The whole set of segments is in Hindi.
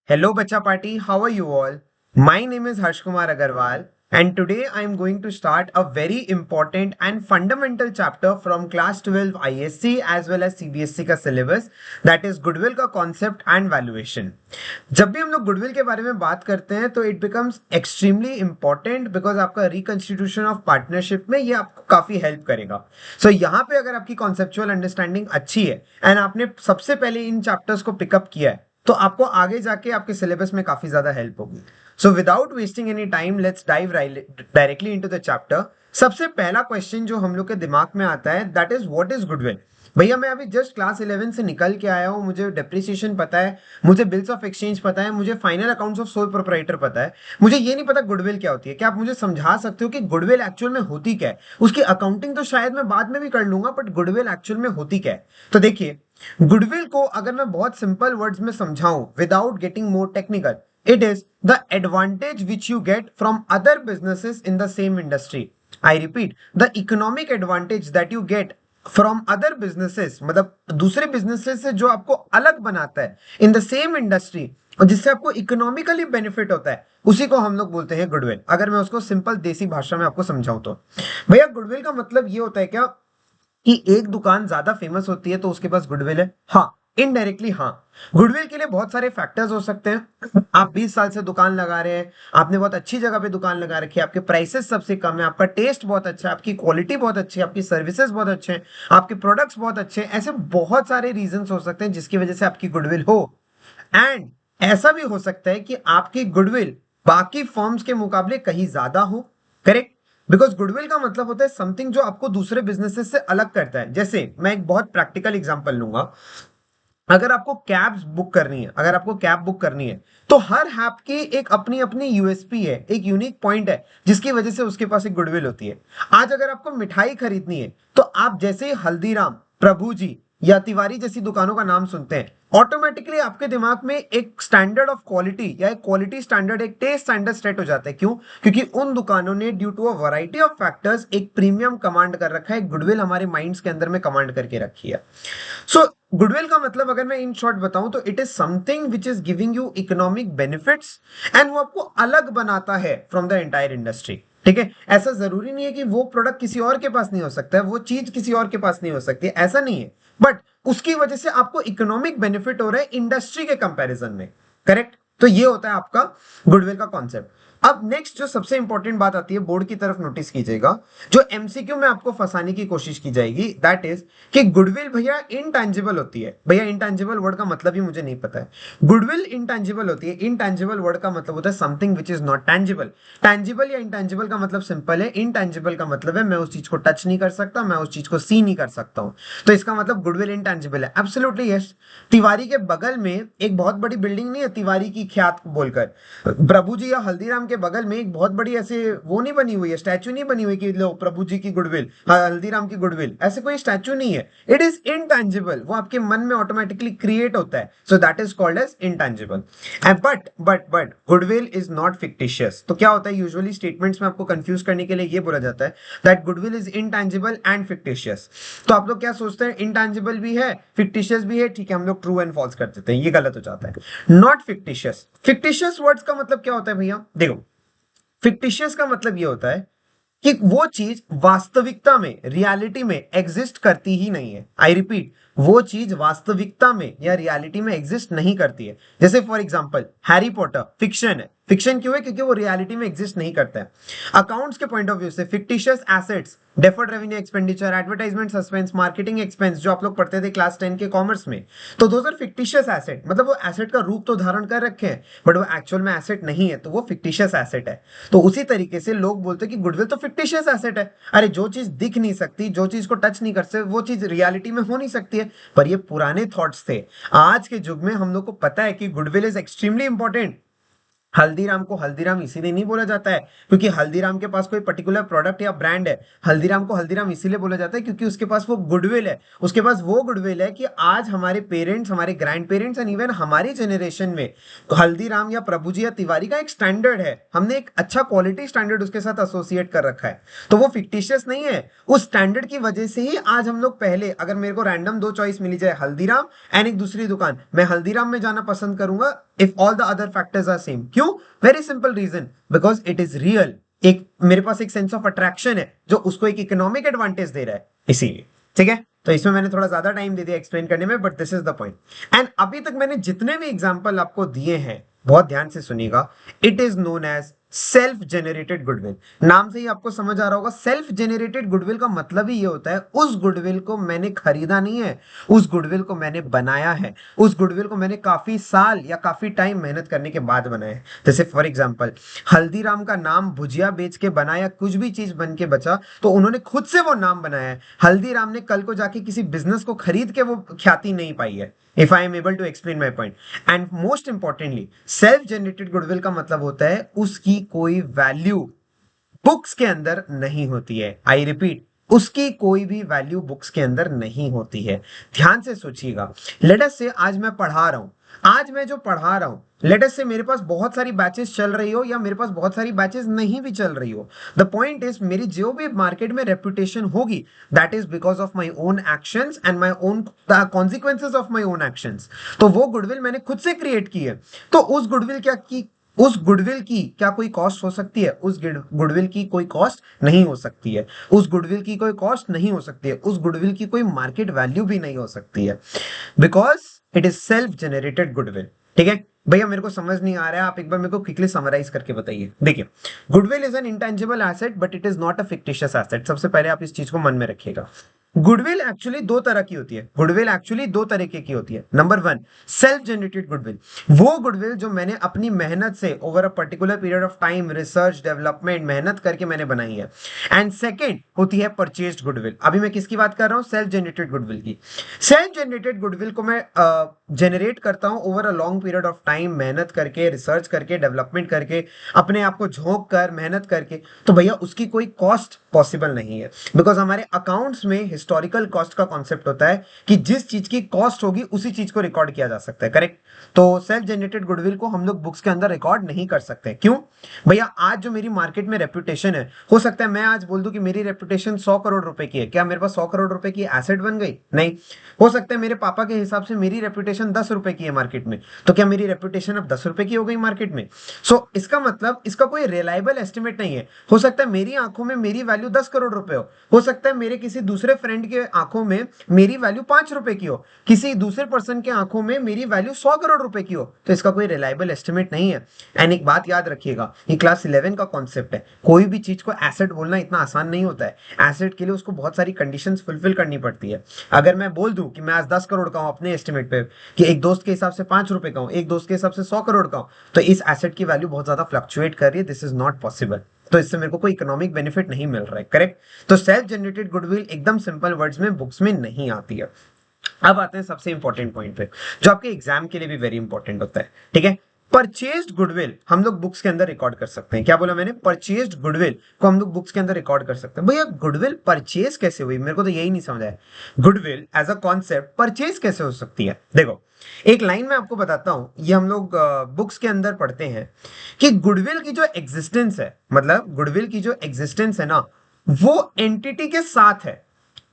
Hello, Bacha Party. How are you all? My name is Harsh Kumar Agarwal, and today I am going to start a very important and fundamental chapter from class 12 ISC as well as CBSC का syllabus, that is goodwill का concept and valuation. जब भी हम लोग goodwill के बारे में बात करते हैं तो it becomes extremely important because आपका reconstitution of partnership में ये आपको काफी हेल्प करेगा. So यहाँ पे अगर आपकी conceptual understanding अच्छी है and आपने सबसे पहले इन chapters को पिकअप किया है तो आपको आगे जाके आपके सिलेबस में काफी ज्यादा हेल्प होगी. So without wasting any time let's dive directly into the chapter. सबसे पहला क्वेश्चन जो हम लोग के दिमाग में आता है that is what is goodwill. भैया मैं अभी जस्ट क्लास 11 से निकल के आया हूँ, मुझे डेप्रिसिएशन पता है, मुझे बिल्स ऑफ एक्सचेंज पता है, मुझे final accounts of sole proprietor पता है, मुझे ये नहीं पता गुडविल क्या होती है. क्या आप मुझे समझा सकते हो कि गुडविल एक्चुअल में होती क्या है? उसकी अकाउंटिंग तो शायद मैं बाद में भी कर लूंगा, बट गुडविल एक्चुअल में होती क्या है? तो देखिए, गुडविल को अगर मैं बहुत सिंपल वर्ड्स में समझाऊं without getting more technical, it is the advantage which you get from other businesses in the same industry. I repeat, the economic advantage that you get from other businesses, मतलब दूसरे बिजनेसेस से जो आपको अलग बनाता है इन द सेम इंडस्ट्री और जिससे आपको इकोनॉमिकली बेनिफिट होता है, उसी को हम लोग बोलते हैं गुडविल. अगर मैं उसको सिंपल देसी भाषा में आपको समझाऊं तो भैया गुडविल का मतलब ये होता है क्या कि एक दुकान ज्यादा फेमस होती है तो उसके पास गुडविल है? हाँ, इनडायरेक्टली हाँ. गुडविल के लिए बहुत सारे फैक्टर्स हो सकते हैं. आप 20 साल से दुकान लगा रहे हैं, आपने बहुत अच्छी जगह पे दुकान लगा रखी है, आपके प्राइसेस सबसे कम है, आपका टेस्ट बहुत अच्छा है, आपकी क्वालिटी बहुत अच्छी है, आपकी सर्विसेज बहुत अच्छे हैं, आपके प्रोडक्ट्स बहुत अच्छे हैं. ऐसे बहुत सारे रीजंस हो सकते हैं जिसकी वजह से आपकी गुडविल हो. एंड ऐसा भी हो सकता है कि आपकी गुडविल बाकी फर्म्स के मुकाबले कहीं ज्यादा हो. करेक्ट? बिकॉज गुडविल का मतलब होता है समथिंग जो आपको दूसरे बिजनेसेस से अलग करता है. जैसे मैं एक बहुत प्रैक्टिकल एग्जांपल लूंगा. अगर आपको कैब्स बुक करनी है, अगर आपको कैब बुक करनी है, तो हर ऐप की एक अपनी अपनी यूएसपी है, एक यूनिक पॉइंट है जिसकी वजह से उसके पास एक गुडविल होती है. आज अगर आपको मिठाई खरीदनी है तो आप जैसे ही हल्दीराम, प्रभु जी या तिवारी जैसी दुकानों का नाम सुनते हैं, ऑटोमेटिकली आपके दिमाग में एक स्टैंडर्ड ऑफ क्वालिटी या एक क्वालिटी स्टैंडर्ड, एक टेस्ट स्टैंडर्ड सेट हो जाता है. क्यों? क्योंकि उन दुकानों ने due to a variety of factors एक प्रीमियम कमांड कर रखा है, गुडविल हमारे माइंड्स के अंदर में कमांड करके रखी है. सो गुडविल का मतलब अगर मैं इन शॉर्ट बताऊं तो it is something which is giving you economic benefits and वो आपको अलग बनाता है फ्रॉम द एंटायर इंडस्ट्री. ठीक है? ऐसा जरूरी नहीं है कि वो प्रोडक्ट किसी और के पास नहीं हो सकता है, वो चीज किसी और के पास नहीं हो सकती, ऐसा नहीं है. बट उसकी वजह से आपको इकोनॉमिक बेनिफिट हो रहा है इंडस्ट्री के कंपैरिजन में. करेक्ट? तो ये होता है आपका गुडविल का कॉन्सेप्ट. अब नेक्स्ट जो सबसे इंपॉर्टेंट बात आती है, बोर्ड की तरफ नोटिस कीजिएगा, जो एमसीक्यू में आपको फंसाने की कोशिश की जाएगी, दैट इज कि गुडविल भैया इनटैंजिबल होती है. भैया इनटैंजिबल वर्ड का मतलब ही मुझे नहीं पता है. गुडविल इनटैंजिबल होती है. इनटैंजिबल वर्ड का मतलब होता है something which is not tangible. Tangible या इनटैंजिबल का मतलब सिंपल है. इनटैंजिबल का मतलब है मैं उस चीज को टच नहीं कर सकता, मैं उस चीज को सी नहीं कर सकता हूं. तो इसका मतलब गुडविल इनटैंजिबल है. Absolutely yes. तिवारी के बगल में एक बहुत बड़ी बिल्डिंग नहीं है तिवारी की ख्यात बोलकर, प्रभु जी या हल्दीराम के बगल में एक बहुत बड़ी ऐसे वो नहीं बनी हुई है, स्टैचू नहीं बनी हुई कि लो प्रभु जी की गुडविल, हल्दीराम की गुडविल, ऐसे कोई स्टैचू नहीं है. It is intangible. वो आपके मन में ऑटोमेटिकली क्रिएट होता है. So that is called as intangible. But goodwill is not fictitious. तो क्या होता है, यूजुअली स्टेटमेंट्स में आपको कंफ्यूज करने के लिए ये बोला जाता है that goodwill is intangible and fictitious. तो आप लोग क्या सोचते हैं, इनटैंजिबल भी है, फिक्टिशियस भी है, ठीक है, हम लोग ट्रू एंड फॉल्स कर देते हैं, ये गलत हो जाता है. Not fictitious. फिक्टिशियस वर्ड्स का मतलब क्या होता है भैया? देखो, फिक्टिशियस का मतलब ये होता है कि वो चीज वास्तविकता में, रियलिटी में एग्जिस्ट करती ही नहीं है. आई रिपीट, वो चीज वास्तविकता में या रियलिटी में एग्जिस्ट नहीं करती है. जैसे for example Harry Potter fiction है. फिक्शन क्यों है? क्योंकि वो रियलिटी में एग्जिस्ट नहीं करता है. अकाउंट्स के पॉइंट ऑफ व्यू से fictitious assets, deferred revenue expenditure, advertisement suspense, marketing expense जो आप लोग पढ़ते थे क्लास 10 के कॉमर्स में, तो दोज आर फिक्टिशियस एसेट. मतलब वो एसेट का रूप तो धारण कर रखे हैं बट वो एक्चुअल में एसेट नहीं है, तो वो फिक्टिशियस एसेट है. तो उसी तरीके से लोग बोलते हैं कि गुडविल तो फिक्टिशियस एसेट है. अरे जो चीज दिख नहीं सकती, जो चीज को टच नहीं कर सकते, वो चीज रियलिटी में हो नहीं सकती है. पर ये पुराने थॉट्स थे. आज के युग में हम लोग को पता है कि goodwill is extremely important. Haldiram को हल्दीराम इसीलिए नहीं बोला जाता है क्योंकि हल्दीराम के पास कोई पर्टिकुलर प्रोडक्ट या ब्रांड है. हल्दीराम को हल्दीराम इसीलिए बोला जाता है क्योंकि उसके पास वो गुडविल है. उसके पास वो गुडविल है कि आज हमारे पेरेंट्स, हमारे ग्रैंड पेरेंट्स एंड इवन हमारी जनरेशन में हल्दीराम या प्रभुजी या तिवारी का एक स्टैंडर्ड है. हमने एक अच्छा क्वालिटी स्टैंडर्ड उसके साथ एसोसिएट कर रखा है. तो वो फिक्टिशियस नहीं है. उस स्टैंडर्ड की वजह से ही आज हम लोग, पहले अगर मेरे को रैंडम दो चॉइस मिली जाए, हल्दीराम एंड एक दूसरी दुकान, मैं हल्दीराम में जाना पसंद करूंगा if all the other factors are same. क्यों? Very simple reason, because it is real. एक मेरे पास एक सेंस ऑफ अट्रैक्शन है जो उसको एक इकोनॉमिक एडवांटेज दे रहा है, इसीलिए। ठीक है, तो इसमें मैंने थोड़ा ज्यादा टाइम दे दिया एक्सप्लेन करने में, but this is the point. And अभी तक मैंने जितने भी एग्जांपल आपको दिए हैं, बहुत ध्यान से सुनिएगा, it is known as self generated goodwill. नाम से ही आपको समझ आ रहा होगा, सेल्फ जेनरेटेड गुडविल का मतलब ही ये होता है उस गुडविल को मैंने खरीदा नहीं है, उस गुडविल को मैंने बनाया है, उस गुडविल को मैंने काफी साल या काफी टाइम मेहनत करने के बाद बनाया है। जैसे फॉर एग्जांपल, हल्दीराम का नाम भुजिया बेच के बनाया, कुछ भी चीज बन के बचा, तो उन्होंने खुद से वो नाम बनाया है। हल्दीराम ने कल को जाके किसी बिजनेस को खरीद के वो ख्याति नहीं पाई है। If I am able to explain my point. And most importantly, self generated goodwill का मतलब होता है उसकी कोई वैल्यू बुक्स के अंदर नहीं होती है। आई रिपीट, उसकी कोई भी वैल्यू बुक्स के अंदर नहीं होती है। ध्यान से सोचिएगा। लेट अस से आज मैं पढ़ा रहा हूं, आज मैं जो पढ़ा रहा हूं, लेट अस से मेरे पास बहुत सारी बैचेस चल रही हो या मेरे पास बहुत सारी बैचेस नहीं भी चल रही हो, द पॉइंट इज मेरी जो भी मार्केट में रेपुटेशन होगी, that is because of my own actions and my own consequences of my own actions. तो वो गुडविल मैंने खुद से क्रिएट की है। तो उस गुडविल की क्या कोई कॉस्ट हो सकती है? उस गुडविल की कोई कॉस्ट नहीं हो सकती है। उस गुडविल की कोई कॉस्ट नहीं हो सकती है। उस गुडविल की कोई मार्केट वैल्यू भी नहीं हो सकती है, because it is self generated goodwill. ठीक है भैया, मेरे को समझ नहीं आ रहा है, आप एक बार मेरे को क्विकली समराइज करके बताइए। देखिए, goodwill is an intangible asset but it is not a fictitious asset. सबसे पहले आप इस चीज को मन में रखिएगा। गुडविल एक्चुअली दो तरह की होती है। गुडविल एक्चुअली दो तरीके की होती है। Number one, self generated goodwill, वो गुडविल जो मैंने अपनी मेहनत से over a particular period of time, research, development, मेहनत करके मैंने बनाई है। एंड सेकेंड होती है परचेज्ड गुडविल। अभी मैं किसकी बात कर रहा हूं? सेल्फ जनरेटेड गुडविल की। सेल्फ जनरेटेड गुडविल को मैं जनरेट करता हूं over a long period of time, मेहनत करके, रिसर्च करके, डेवलपमेंट करके, अपने आप को झोंक कर, मेहनत करके। तो भैया उसकी कोई कॉस्ट पॉसिबल नहीं है, बिकॉज हमारे अकाउंट्स में हिस्टोरिकल कॉस्ट का कॉन्सेप्ट होता है कि जिस चीज की कॉस्ट होगी उसी चीज को रिकॉर्ड किया जा सकता है। करेक्ट? तो सेल्फ जनरेटेड गुडविल को हम लोग बुक्स के अंदर रिकॉर्ड नहीं कर सकते। क्यों? भैया आज जो मेरी मार्केट में रेपुटेशन है, हो सकता है मैं आज बोल दूं कि मेरी रेपुटेशन 100 करोड़ रुपए की है। क्या मेरे पास 100 करोड़ रुपए की एसेट बन गई? नहीं। हो सकता है मेरे पापा के हिसाब से मेरी रेपुटेशन 10 रुपए की है मार्केट में, तो क्या मेरी रेपुटेशन अब 10 रुपए की हो गई मार्केट में? सो इसका मतलब इसका कोई रिलायबल एस्टिमेट नहीं है। हो सकता है मेरी आंखों में मेरी वैल्यू 10 करोड़ रुपए हो सकता है मेरे किसी दूसरे फ्रेंड के आंखों में मेरी वैल्यू 5 रुपए की हो, किसी दूसरे पर्सन के आंखों में मेरी वैल्यू 100 करोड़ रुपए की हो। तो इसका कोई रिलायबल एस्टिमेट नहीं है। एंड एक बात याद रखिएगा, ये क्लास 11 का कॉन्सेप्ट है। कोई भी चीज को एसेट बोलना इतना आसान नहीं होता है। एसेट के लिए उसको बहुत सारी कंडीशंस फुलफिल करनी पड़ती है। अगर मैं बोल दूं कि मैं आज 10 करोड़ का हूं अपने एस्टिमेट पे, कि एक दोस्त के हिसाब से 5 रुपए का हूं, एक दोस्त के हिसाब से 100 करोड़ का हूं, तो इस एसेट की वैल्यू बहुत ज्यादा फ्लक्चुएट कर रही है। This is not possible. तो इससे मेरे को कोई इकोनॉमिक बेनिफिट नहीं मिल रहा है। करेक्ट? तो सेल्फ जनरेटेड गुडविल एकदम सिंपल वर्ड्स में बुक्स में नहीं आती है। अब आते हैं सबसे इंपॉर्टेंट पॉइंट पे, जो आपके एग्जाम के लिए भी वेरी इंपॉर्टेंट होता है। ठीक है? परचेज्ड गुडविल हम लोग बुक्स के अंदर रिकॉर्ड कर सकते हैं। क्या बोला मैंने? परचेज्ड गुडविल को हम लोग बुक्स के अंदर रिकॉर्ड कर सकते हैं। भैया गुडविल परचेज कैसे हुई? मेरे को तो यही नहीं समझ आया। Goodwill as a concept purchase कैसे हो सकती है? देखो, एक लाइन में आपको बताता हूं, ये हम लोग बुक्स के अंदर पढ़ते हैं कि गुडविल की जो एग्जिस्टेंस है, मतलब गुडविल की जो एग्जिस्टेंस है ना, वो एंटिटी के साथ है,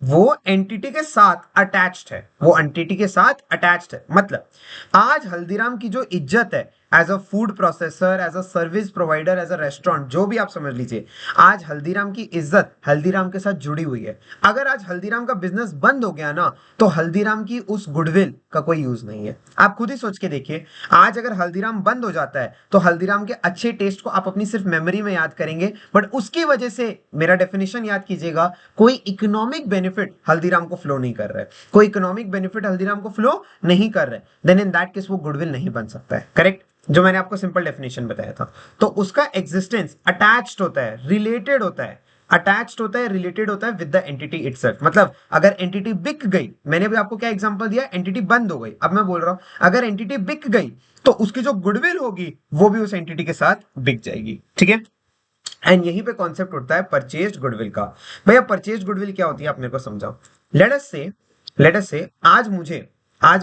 वो एंटिटी के साथ अटैच्ड है, वो एंटिटी के साथ अटैच्ड है। मतलब आज हल्दीराम की जो इज्जत है as a food processor, as a service provider, as a restaurant, जो भी आप समझ लीजिए, आज हल्दीराम की इज्जत हल्दीराम के साथ जुड़ी हुई है। अगर आज हल्दीराम का बिजनेस बंद हो गया ना, तो हल्दीराम की उस गुडविल का कोई यूज नहीं है। आप खुद ही सोच के देखिए, आज अगर हल्दीराम बंद हो जाता है तो हल्दीराम के अच्छे टेस्ट को आप अपनी सिर्फ मेमोरी में याद करेंगे, बट उसकी वजह से, मेरा डेफिनेशन याद कीजिएगा, कोई इकोनॉमिक बेनिफिट हल्दीराम को फ्लो नहीं कर रहा है, कोई इकोनॉमिक बेनिफिट हल्दीराम को फ्लो नहीं कर रहा है, देन इन दैट केस वो गुडविल नहीं बन सकता है। करेक्ट? जो मैंने आपको सिंपल डेफिनेशन बताया था। तो उसका एग्जिस्टेंस अटैच्ड होता है, रिलेटेड होता है, अटैच्ड होता है, रिलेटेड होता है विद द एंटिटी इटसेल्फ। मतलब अगर एंटिटी बिक गई, मैंने भी आपको क्या एग्जांपल दिया, एंटिटी बंद हो गई, अब मैं बोल रहा हूं अगर एंटिटी बिक गई तो उसकी जो गुडविल होगी वो भी उस एंटिटी के साथ बिक जाएगी। ठीक है? एंड यहीं पे कॉन्सेप्ट उठता है परचेज्ड गुडविल का। भैया परचेज्ड गुडविल क्या होती है, आप मेरे को समझाओ। लेट अस से आज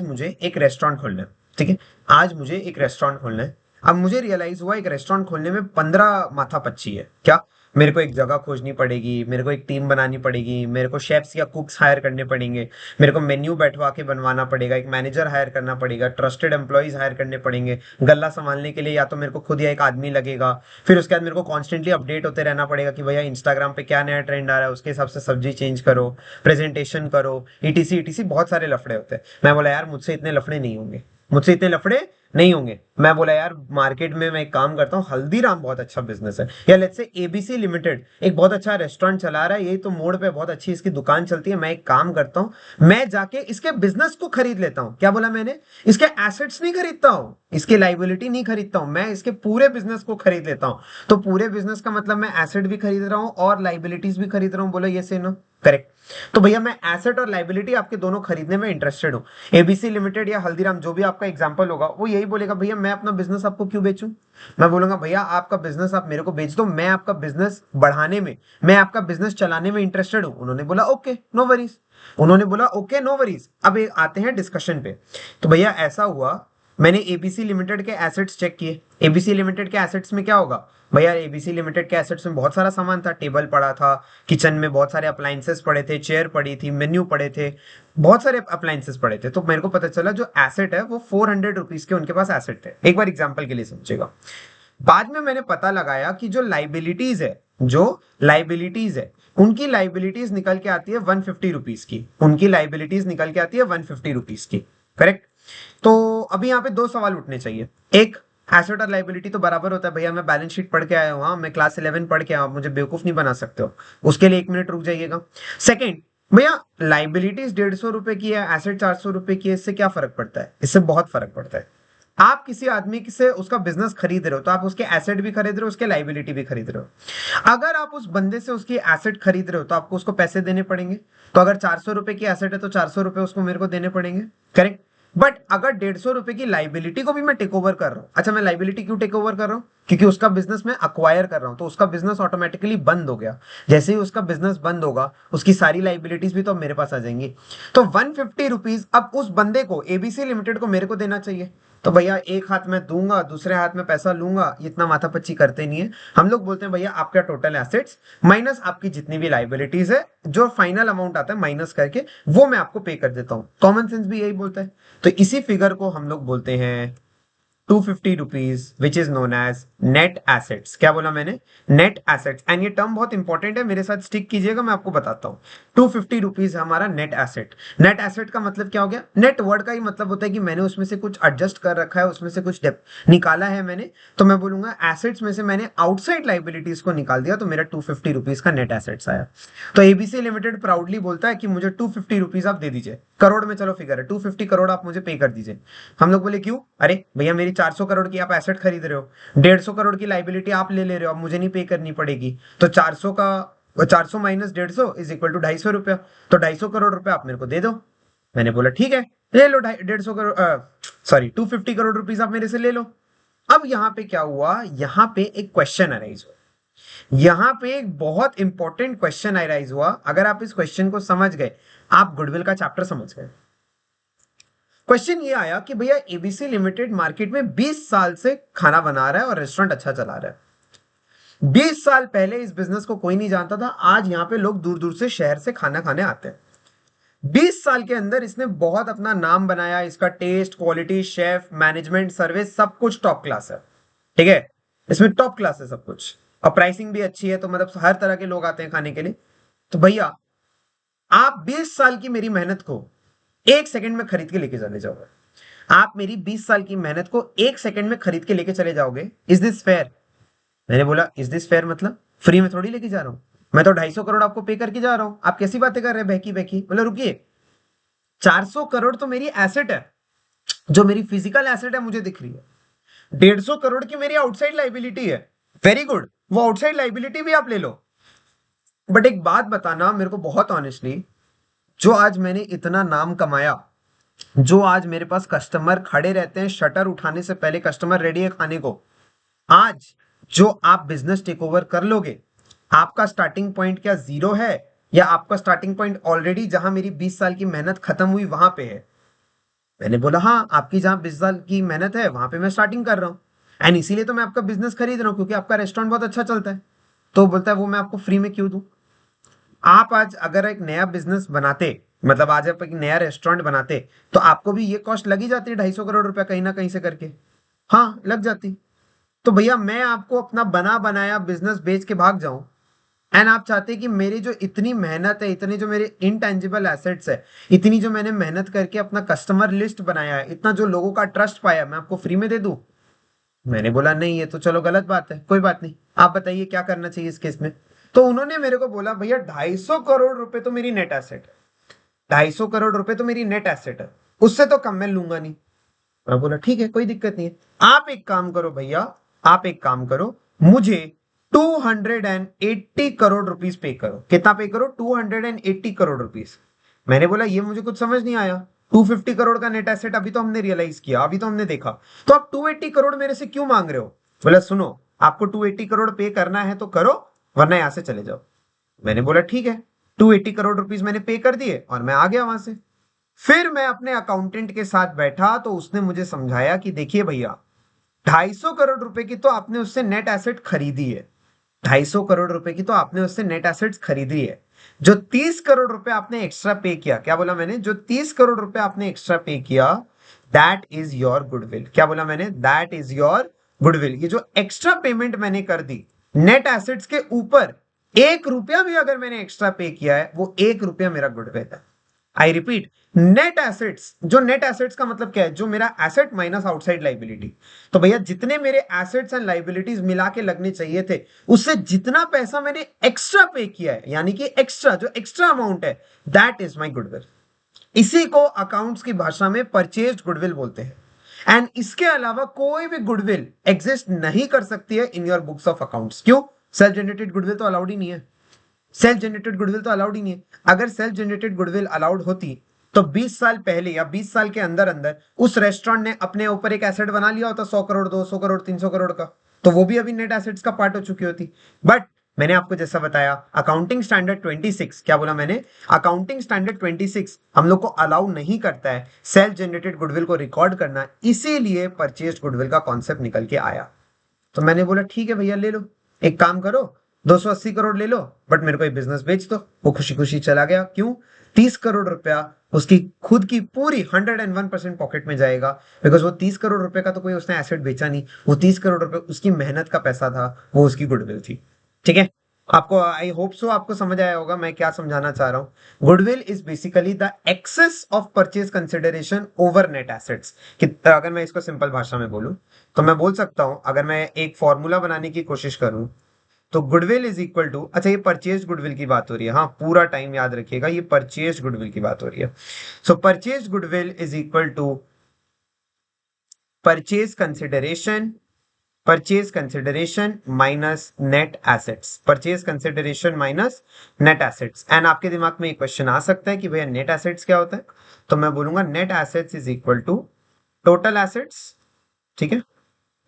मुझे एक रेस्टोरेंट खोलना है। ठीक है? आज मुझे एक रेस्टोरेंट खोलना है अब मुझे रियलाइज हुआ एक रेस्टोरेंट खोलने में 15 माथा पच्ची है। क्या? मेरे को एक जगह खोजनी पड़ेगी, मेरे को एक टीम बनानी पड़ेगी, मेरे को शेफ्स या कुक्स हायर करने पड़ेंगे, मेरे को मेन्यू बैठवा के बनवाना पड़ेगा, एक मैनेजर हायर करना पड़ेगा, ट्रस्टेड एम्प्लॉयज हायर करने पड़ेंगे, गल्ला संभालने के लिए या तो मेरे को खुद या एक आदमी लगेगा, फिर उसके बाद मेरे को कॉन्स्टेंटली अपडेट होते रहना पड़ेगा कि भैया इंस्टाग्राम पे क्या नया ट्रेंड आ रहा है, उसके हिसाब से सब्जी चेंज करो, प्रेजेंटेशन करो, ईटीसी ईटीसी बहुत सारे लफड़े होते हैं। मैं बोला यार मुझसे इतने लफड़े नहीं होंगे, मुझसे इतने लफड़े नहीं होंगे। मैं बोला यार मार्केट में मैं एक काम करता हूँ, हल्दीराम बहुत अच्छा बिजनेस है, या लेट्स से एबीसी लिमिटेड एक बहुत अच्छा रेस्टोरेंट चला रहा है, यही तो मोड़ पे बहुत अच्छी इसकी दुकान चलती है। मैं एक काम करता हूँ, मैं जाके इसके बिजनेस को खरीद लेता हूँ। क्या बोला मैंने? इसके एसेट्स नहीं खरीदता हूँ, इसकी लाइबिलिटी नहीं खरीदता हूँ, मैं इसके पूरे बिजनेस को खरीद लेता हूँ। तो पूरे बिजनेस का मतलब मैं एसेट भी खरीद रहा हूँ और लाइबिलिटीज भी खरीद रहा हूँ। बोलो ये से नो करेक्ट। तो भैया मैं एसेट और लाइबिलिटी आपके दोनों खरीदने में इंटरेस्टेड हूँ। एबीसी लिमिटेड या हल्दीराम जो भी आपका एग्जांपल होगा वो यही बोलेगा भैया मैं अपना बिजनेस आपको क्यों बेचूं। मैं बोलूंगा भैया आपका बिजनेस आप मेरे को बेच दो, मैं आपका बिजनेस बढ़ाने में, मैं आपका बिजनेस चलाने में इंटरेस्टेड हूं। उन्होंने बोला ओके नो वरीज, उन्होंने बोला ओके नो वरीज। अब आते हैं डिस्कशन पे। तो भैया ऐसा हुआ, मैंने एबीसी लिमिटेड के एसेट्स चेक किए। एबीसी लिमिटेड के एसेट्स में क्या होगा भैया? एबीसी लिमिटेड के एसेट्स में बहुत सारा सामान था, टेबल पड़ा था, किचन में बहुत सारे अप्लायंसेस पड़े थे, चेयर पड़ी थी, मेन्यू पड़े थे, बहुत सारे अप्लायंसेस पड़े थे। तो मेरे को पता चला जो एसेट है वो 400 रुपीज के उनके पास एसेट थे। एक बार एग्जाम्पल के लिए समझेगा। बाद में मैंने पता लगाया कि जो लाइबिलिटीज है, जो लाइबिलिटीज है, उनकी लाइबिलिटीज निकल के आती है 150 रुपीज की, उनकी लाइबिलिटीज निकल के आती है 150 रुपीज की। करेक्ट। तो अभी यहाँ पे दो सवाल उठने चाहिए। एक, एसेट और लाइबिलिटी तो बराबर होता है भैया, मैं बैलेंस शीट पढ़ के आया हूँ, हाँ मैं क्लास 11 पढ़ के आया हूँ, मुझे बेवकूफ नहीं बना सकते हो। उसके लिए 1 मिनट रुक जाइएगा। सेकंड, भैया लाइबिलिटीज 150 रुपए की है, एसेट 400 रुपए की है, इससे क्या फर्क पड़ता है? इससे बहुत फर्क पड़ता है। आप किसी आदमी से उसका बिजनेस खरीद रहे हो तो आप उसके एसेट भी खरीद रहे हो, उसके लाइबिलिटी भी खरीद रहे हो। अगर आप उस बंदे से उसकी एसेट खरीद रहे हो तो आपको उसको पैसे देने पड़ेंगे। तो अगर 400 रुपए की एसेट है तो 400 रुपए उसको मेरे को देने पड़ेंगे। करेक्ट। बट अगर 150 रुपए की लाइबिलिटी को भी मैं टेक ओवर कर रहा हूं, अच्छा मैं लाइबिलिटी क्यों टेक ओवर कर रहा हूं? क्योंकि उसका बिजनेस मैं अक्वायर कर रहा हूं, तो उसका बिजनेस ऑटोमेटिकली बंद हो गया। जैसे ही उसका बिजनेस बंद होगा उसकी सारी लाइबिलिटीज भी तो मेरे पास आ जाएंगी। तो 150 रुपीज अब उस बंदे को, एबीसी लिमिटेड को मेरे को देना चाहिए। तो भैया एक हाथ में दूंगा, दूसरे हाथ में पैसा लूंगा, इतना माथापच्ची करते नहीं है। हम लोग बोलते हैं भैया आपका टोटल एसेट्स माइनस आपकी जितनी भी लाइबिलिटीज है, जो फाइनल अमाउंट आता है माइनस करके वो मैं आपको पे कर देता हूं। कॉमन सेंस भी यही बोलता है। तो इसी फिगर को हम लोग बोलते हैं 250 rupees, which is known as net assets. क्या बोला मैंने? Net assets. एंड ये टर्म बहुत इंपॉर्टेंट है, मेरे साथ स्टिक कीजिएगा, मैं आपको बताता हूँ। 250 रुपीज है हमारा नेट एसेट। नेट एसेट का मतलब क्या हो गया? नेट वर्ड का ही मतलब होता है कि मैंने उसमें से कुछ एडजस्ट कर रखा है, उसमें से कुछ निकाला है मैंने। तो मैं बोलूंगा एसेट्स में से मैंने आउटसाइड लाइबिलिटीज को निकाल दिया, तो मेरा 250 रुपीज का नेट एसेट्स आया। तो एबीसी लिमिटेड प्राउडली बोलता है कि मुझे 250 रुपीज आप दे दीजिए। करोड़ में चलो फिगर है, 250 करोड़ आप मुझे पे कर दीजिए। हम लोग बोले क्यों? अरे भैया मेरी 400 करोड़ की आप एसेट खरीद रहे हो, 150 करोड़ की लाइबिलिटी आप ले रहे हो, अब मुझे नहीं पे करनी पड़ेगी। तो 400 का 400 माइनस 150 इज इक्वल टू 250 रुपया। तो 250 करोड़ रुपया आप मेरे को दे दो। मैंने बोला ठीक है ले लो, 150 करोड़, सॉरी 250 करोड़ रुपीज आप मेरे से ले लो। अब यहां पे क्या हुआ? यहां पे एक क्वेश्चन अराइज हुआ, यहां पे एक बहुत इंपॉर्टेंट क्वेश्चन अराइज हुआ। अगर आप इस क्वेश्चन को समझ गए, आप गुडविल का चैप्टर समझ गए। क्वेश्चन ये आया कि भैया एबीसी लिमिटेड मार्केट में 20 साल से खाना बना रहा है और रेस्टोरेंट अच्छा चला रहा है। 20 साल पहले इस बिजनेस को कोई नहीं जानता था, आज यहां पे लोग दूर दूर से शहर से खाना खाने आते हैं। 20 साल के अंदर इसने बहुत अपना नाम बनाया, इसका taste, quality, chef, management, service सब कुछ टॉप क्लास है। ठीक है, इसमें टॉप क्लास है सब कुछ, और प्राइसिंग भी अच्छी है, तो मतलब हर तरह के लोग आते हैं खाने के लिए। तो भैया आप 20 साल की मेरी मेहनत को 1 सेकंड में खरीद के लेके चले जाओगे। आप मेरी 20 साल की मेहनत को 1 सेकंड में खरीद के लेके चले जाओगे। Is this fair? मैंने बोला इज दिस फेयर मतलब फ्री में थोड़ी लेके जा रहा हूं, मैं तो 250 करोड़ आपको पे करके जा रहा हूं। आप कैसी बातें कर रहे हैं बहकी बहकी? बोला रुकिए, 400 करोड़ तो मेरी एसेट है, जो मेरी फिजिकल एसेट है मुझे दिख रही है। 150 करोड़ की मेरी आउटसाइड लाइबिलिटी है। वेरी गुड, वो आउटसाइड लाइबिलिटी भी आप ले लो। बट एक बात बताना मेरे को बहुत ऑनेस्टली, जो आज मैंने इतना नाम कमाया, जो आज मेरे पास कस्टमर खड़े रहते हैं, शटर उठाने से पहले कस्टमर रेडी है खाने को, आज जो आप बिजनेस टेक ओवर कर लोगे, आपका स्टार्टिंग पॉइंट क्या जीरो है, या आपका स्टार्टिंग पॉइंट ऑलरेडी जहां मेरी 20 साल की मेहनत खत्म हुई वहां पे है? मैंने बोला हाँ, आपकी जहां 20 साल की मेहनत है वहां पे मैं स्टार्टिंग कर रहा हूं। एंड इसीलिए तो मैं आपका बिजनेस खरीद रहा हूँ, क्योंकि आपका रेस्टोरेंट बहुत अच्छा चलता है। तो बोलता है वो मैं आपको फ्री में क्यों दूं। आप आज अगर एक नया बिजनेस बनाते, मतलब आज आप एक नया रेस्टोरेंट बनाते, तो आपको भी ये कॉस्ट लगी जाती है 250 करोड़ रुपया कहीं ना कहीं से करके। हाँ, लग जाती। तो भैया मैं आपको अपना बना बनाया बिजनेस बेच के भाग जाऊं, एंड आप चाहते हैं कि मेरी जो इतनी मेहनत है, इतने जो मेरे इनटेंजिबल एसेट्स है, इतनी जो मैंने मेहनत करके अपना कस्टमर लिस्ट बनाया है, इतना जो लोगों का ट्रस्ट पाया, मैं आपको फ्री में दे दूं। मैंने बोला नहीं, ये तो चलो गलत बात है, कोई बात नहीं, आप बताइए क्या करना चाहिए इस केस में। तो उन्होंने मेरे को बोला भैया 250 करोड़ रुपए तो मेरी नेट एसेट है, 250 करोड़ रुपए तो मेरी नेट एसेट है, उससे तो कम मैं लूंगा नहीं। मैं बोला ठीक है, कोई दिक्कत नहीं है। आप एक काम करो भैया, आप एक काम करो, मुझे 280 करोड़ रुपीस पे करो। कितना पे करो? 280 करोड़ रुपीस। मैंने बोला ये मुझे कुछ समझ नहीं आया, 250 करोड़ का नेट एसेट अभी तो हमने रियलाइज किया, अभी तो हमने देखा, तो आप 280 करोड़ मेरे से क्यों मांग रहे हो? बोला सुनो, आपको 280 करोड़ पे करना है तो करो, वरना यहां से चले जाओ। मैंने बोला ठीक है, 280 करोड़ रुपीस मैंने पे कर दिए और मैं आ गया वहां से। फिर मैं अपने अकाउंटेंट के साथ बैठा तो उसने मुझे समझाया कि देखिए भैया, 250 करोड़ रुपए की तो आपने उससे नेट एसेट खरीदी है, 250 करोड़ रुपए की तो आपने उससे नेट एसेट्स खरीदी है। जो 30 करोड़ रुपए आपने एक्स्ट्रा पे किया, क्या बोला मैंने? जो 30 करोड़ रुपए आपने एक्स्ट्रा पे किया, दैट इज योर गुडविल। क्या बोला मैंने? That is your goodwill. ये जो एक्स्ट्रा पेमेंट मैंने कर दी नेट एसेट्स के ऊपर, 1 रुपया भी अगर मैंने एक्स्ट्रा पे किया है, वो 1 रुपया मेरा गुडविल है। I repeat, net assets. जो नेट एसेट्स का मतलब क्या है? जो मेरा एसेट माइनस आउटसाइड लाइबिलिटी। तो भैया जितने मेरे एसेट्स एंड लाइबिलिटीज मिला के लगने चाहिए थे, उससे जितना पैसा मैंने एक्स्ट्रा पे किया है, यानी कि एक्स्ट्रा, जो एक्स्ट्रा अमाउंट है, दैट इज माई गुडविल। इसी को अकाउंट्स की भाषा में परचेज्ड गुडविल बोलते हैं। एंड इसके अलावा कोई भी गुडविल एग्जिस्ट नहीं कर सकती है in your books of accounts. क्यों? सेल्फ जनरेटेड गुडविल तो अलाउड ही नहीं है। सेल्फ जनरेटेड गुडविल तो अलाउड ही नहीं है। अगर सेल्फ जनरेटेड गुडविल अलाउड होती, तो 20 साल पहले या 20 साल के अंदर अंदर उस रेस्टोरेंट ने अपने ऊपर एक एसेट बना लिया होता, 100 करोड़, 200 करोड़, 300 करोड़ का, तो वो भी अभी नेट एसेट्स का पार्ट हो चुकी होती। बट मैंने आपको जैसा बताया, अकाउंटिंग स्टैंडर्ड 26, क्या बोला मैंने? अकाउंटिंग स्टैंडर्ड 26 हम लोग को अलाउ नहीं करता है सेल्फ जनरेटेड गुडविल को रिकॉर्ड करना, इसीलिए परचेज्ड गुडविल का कॉन्सेप्ट निकल के आया। तो मैंने बोला ठीक है भैया, ले लो, एक काम करो, 280 करोड़ ले लो, बट मेरे को एक बिजनेस बेच दो। वो खुशी खुशी चला गया। क्यों? 30 करोड़ रुपया उसकी खुद की पूरी 101% पॉकेट में जाएगा, बिकॉज वो 30 करोड़ रुपए का तो कोई उसने एसेट बेचा नहीं, वो 30 करोड़ रुपए उसकी मेहनत का पैसा था, वो उसकी गुडविल थी। ठीक है? आपको, आई होप सो आपको समझ आया होगा मैं क्या समझाना चाह रहा हूं। Goodwill is basically the excess of purchase consideration over net assets. अगर मैं इसको सिंपल भाषा में बोलूं, तो मैं बोल सकता हूं, अगर मैं एक फॉर्मूला बनाने की कोशिश करूं, तो गुडविल इज इक्वल टू, अच्छा ये परचेज गुडविल की बात हो रही है, हाँ पूरा टाइम याद रखिएगा, ये परचेज गुडविल की बात हो रही है। So purchase goodwill is equal to purchase consideration, purchase consideration minus net assets, purchase consideration minus net assets. And आपके दिमाग में एक क्वेश्चन आ सकता है कि भैया नेट एसेट्स क्या होता है? तो मैं बोलूंगा net assets is equal to total assets, ठीक है,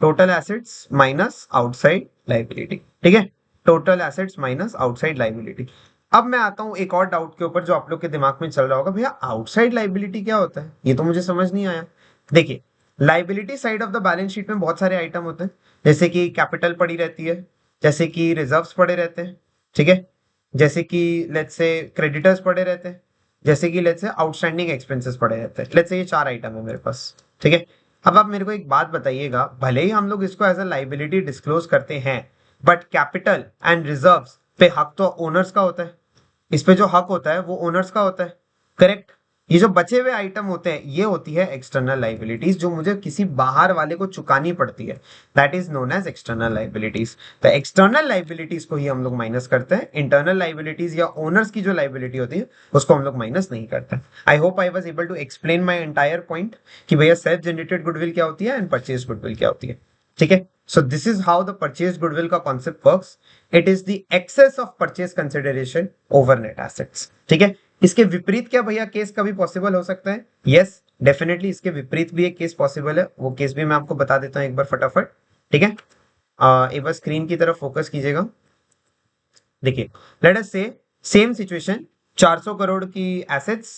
total assets minus outside liability. ठीक है, total assets minus outside liability. अब मैं आता हूं एक और डाउट के ऊपर जो आप लोग के दिमाग में चल रहा होगा, भैया आउटसाइड लाइबिलिटी क्या होता है? ये तो मुझे समझ नहीं आया। देखिए, liability side of the balance sheet में बहुत सारे आइटम होते हैं, जैसे कि कैपिटल पड़ी रहती है, जैसे कि रिजर्व्स पड़े रहते हैं, ठीक है, जैसे कि लेट्स से क्रेडिटर्स पड़े रहते हैं, जैसे कि लेट्स से आउटस्टैंडिंग एक्सपेंसेस पड़े रहते हैं। लेट्स से ये 4 आइटम है मेरे पास, ठीक है। अब आप मेरे को एक बात बताइएगा, भले ही हम लोग इसको एज अ लाइबिलिटी डिस्क्लोज करते हैं, बट कैपिटल एंड रिजर्व्स पे हक तो ओनर्स का होता है, इस पे जो हक होता है वो ओनर्स का होता है, करेक्ट। ये जो बचे हुए आइटम होते हैं, ये होती है एक्सटर्नल लाइबिलिटीज, जो मुझे किसी बाहर वाले को चुकानी पड़ती है, that is known as external liabilities. तो एक्सटर्नल लाइबिलिटीज को ही हम लोग माइनस करते हैं, इंटरनल लाइबिलिटीज या ओनर्स की जो लाइबिलिटी होती है उसको हम लोग माइनस नहीं करते। I hope I was able to explain my entire point कि भैया सेल्फ जनरेटेड गुडविल क्या होती है एंड परचेज गुडविल क्या होती है। ठीक है, so this is how the purchase goodwill का concept works. It is the excess of purchase consideration over net assets. ठीक है, इसके विपरीत क्या भैया केस कभी पॉसिबल हो सकता है? यस, डेफिनेटली इसके विपरीत भी एक केस पॉसिबल है, वो केस भी मैं आपको बता देता हूं एक बार फटाफट। ठीक है, एक बार स्क्रीन की तरफ फोकस कीजिएगा। देखिए, लेट अस से सेम सिचुएशन, 400 करोड़ की एसेट्स,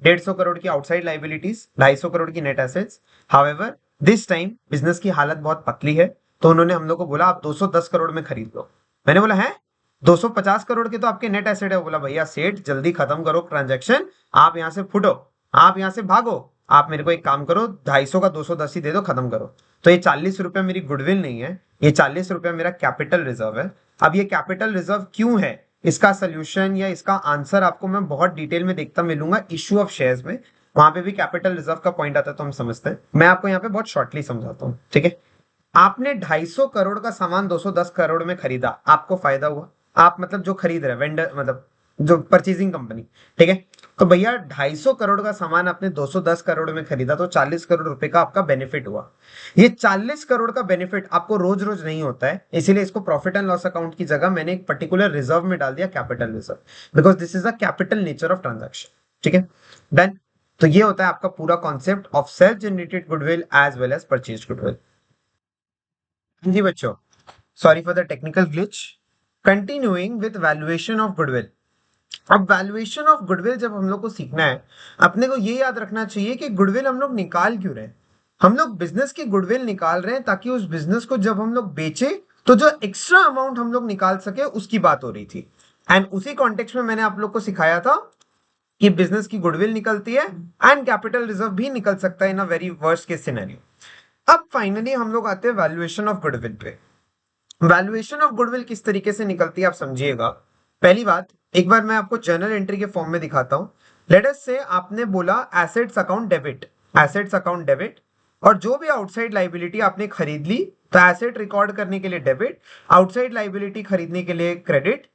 150 करोड़ की आउटसाइड लाइबिलिटीज, 250 करोड़ की net assets. However this time business की हालत बहुत पतली है, तो उन्होंने हम लोग को बोला आप 210 करोड़ में खरीद लो। मैंने बोला है 250 करोड़ के तो आपके नेट एसेट है। बोला भैया सेठ जल्दी खत्म करो ट्रांजेक्शन, आप यहाँ से फुटो, आप यहाँ से भागो, आप मेरे को एक काम करो 250 का 210 ही दे दो, खत्म करो। तो ये 40 रुपए मेरी गुडविल नहीं है, ये 40 रुपए मेरा कैपिटल रिजर्व है। अब ये कैपिटल रिजर्व क्यों है, इसका सोल्यूशन या इसका आंसर आपको मैं बहुत डिटेल में देखता मिलूंगा इशू ऑफ शेयर्स में, वहां पे भी कैपिटल रिजर्व का पॉइंट आता है तो हम समझते हैं। मैं आपको यहाँ पे बहुत शॉर्टली समझाता हूँ, ठीक है। आपने 250 करोड़ का सामान 210 करोड़ में खरीदा, आपको फायदा हुआ, आप मतलब जो खरीद रहे वेंडर मतलब जो परचेजिंग कंपनी, ठीक है। तो भैया 250 करोड़ का सामान आपने 210 करोड़ में खरीदा तो 40 करोड़ रुपए का आपका बेनिफिट हुआ। ये 40 करोड़ का बेनिफिट आपको रोज रोज नहीं होता है, इसीलिए इसको प्रॉफिट एंड लॉस अकाउंट की जगह मैंने एक पर्टिकुलर रिजर्व में डाल दिया, capital reserve, because this is a capital nature of transaction, ठीक है। डन। तो ये होता है आपका पूरा concept of self generated goodwill as well as purchase goodwill. जी बच्चों, sorry for the technical glitch. Continuing with valuation of goodwill. अब वैल्यूएशन ऑफ गुडविल जब हम लोग को सीखना है, अपने को ये याद रखना चाहिए कि गुडविल हम लोग निकाल क्यों रहे हैं। हम लोग बिजनेस की गुडविल निकाल रहे हैं ताकि उस बिजनेस को जब हम लोग बेचे तो जो एक्स्ट्रा अमाउंट हम लोग निकाल सके, उसकी बात हो रही थी। एंड उसी कॉन्टेक्स्ट में मैंने आप लोग को सिखाया था कि बिजनेस की गुडविल निकलती है एंड कैपिटल रिजर्व भी निकल सकता है in a very worst case scenario. अब फाइनली हम लोग आते हैं वैल्यूएशन ऑफ गुडविल पे। वैल्यूएशन ऑफ गुडविल किस तरीके से निकलती है आप समझिएगा। पहली बात, एक बार मैं आपको जर्नल एंट्री के फॉर्म में दिखाता हूं। लेट अस से आपने बोला assets account debit, assets account debit, और जो भी आउटसाइड लाइबिलिटी आपने खरीद ली तो एसेट रिकॉर्ड करने के लिए डेबिट, आउटसाइड लाइबिलिटी खरीदने के लिए क्रेडिट।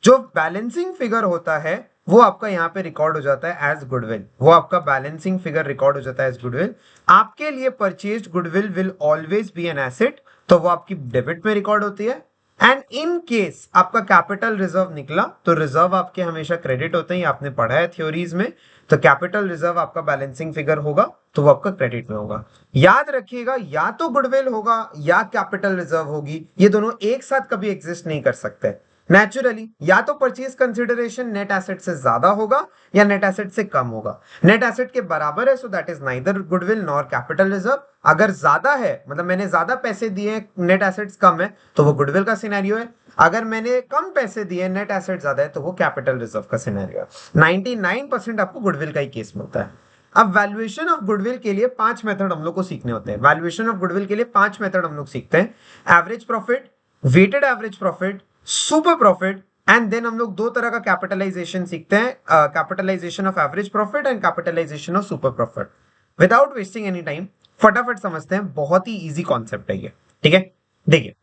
जो बैलेंसिंग फिगर होता है वो आपका यहाँ पे रिकॉर्ड हो जाता है एज गुडविल, वो आपका बैलेंसिंग फिगर रिकॉर्ड हो जाता है एज गुडविल। आपके लिए purchased goodwill will always be an asset, तो वो आपकी डेबिट में रिकॉर्ड होती है। एंड इन केस आपका कैपिटल रिजर्व निकला तो रिजर्व आपके हमेशा क्रेडिट होते हैं, आपने पढ़ा है थ्योरीज में। तो कैपिटल रिजर्व आपका बैलेंसिंग फिगर होगा तो वो आपका क्रेडिट में होगा। याद रखिएगा, या तो गुडविल होगा या कैपिटल रिजर्व होगी, ये दोनों एक साथ कभी एग्जिस्ट नहीं कर सकते नेचुरली। या तो परचेज कंसिडरेशन नेट एसेट से ज्यादा होगा या नेट एसेट से कम होगा। नेट एसेट के बराबर है so that is neither goodwill nor capital reserve. अगर ज्यादा है मतलब मैंने ज्यादा पैसे दिए नेट एसेट्स कम है तो वो गुडविल का सिनेरियो है। अगर मैंने कम पैसे दिए नेट एसेट ज्यादा है तो वो कैपिटल रिजर्व का सिनेरियो है। 99% आपको गुडविल का ही केस मिलता है। अब वैल्यूएशन ऑफ गुडविल के लिए 5 मेथड हम लोग को सीखने होते हैं। वैल्यूएशन ऑफ गुडविल के लिए 5 मेथड हम लोग सीखते हैं। Average profit, weighted average profit, super profit, and then हम लोग दो तरह का कैपिटलाइजेशन सीखते हैं, capitalisation of average profit and capitalisation of super profit. Without wasting any time फटाफट समझते हैं, बहुत ही इजी कॉन्सेप्ट है ये, ठीक है। देखिए,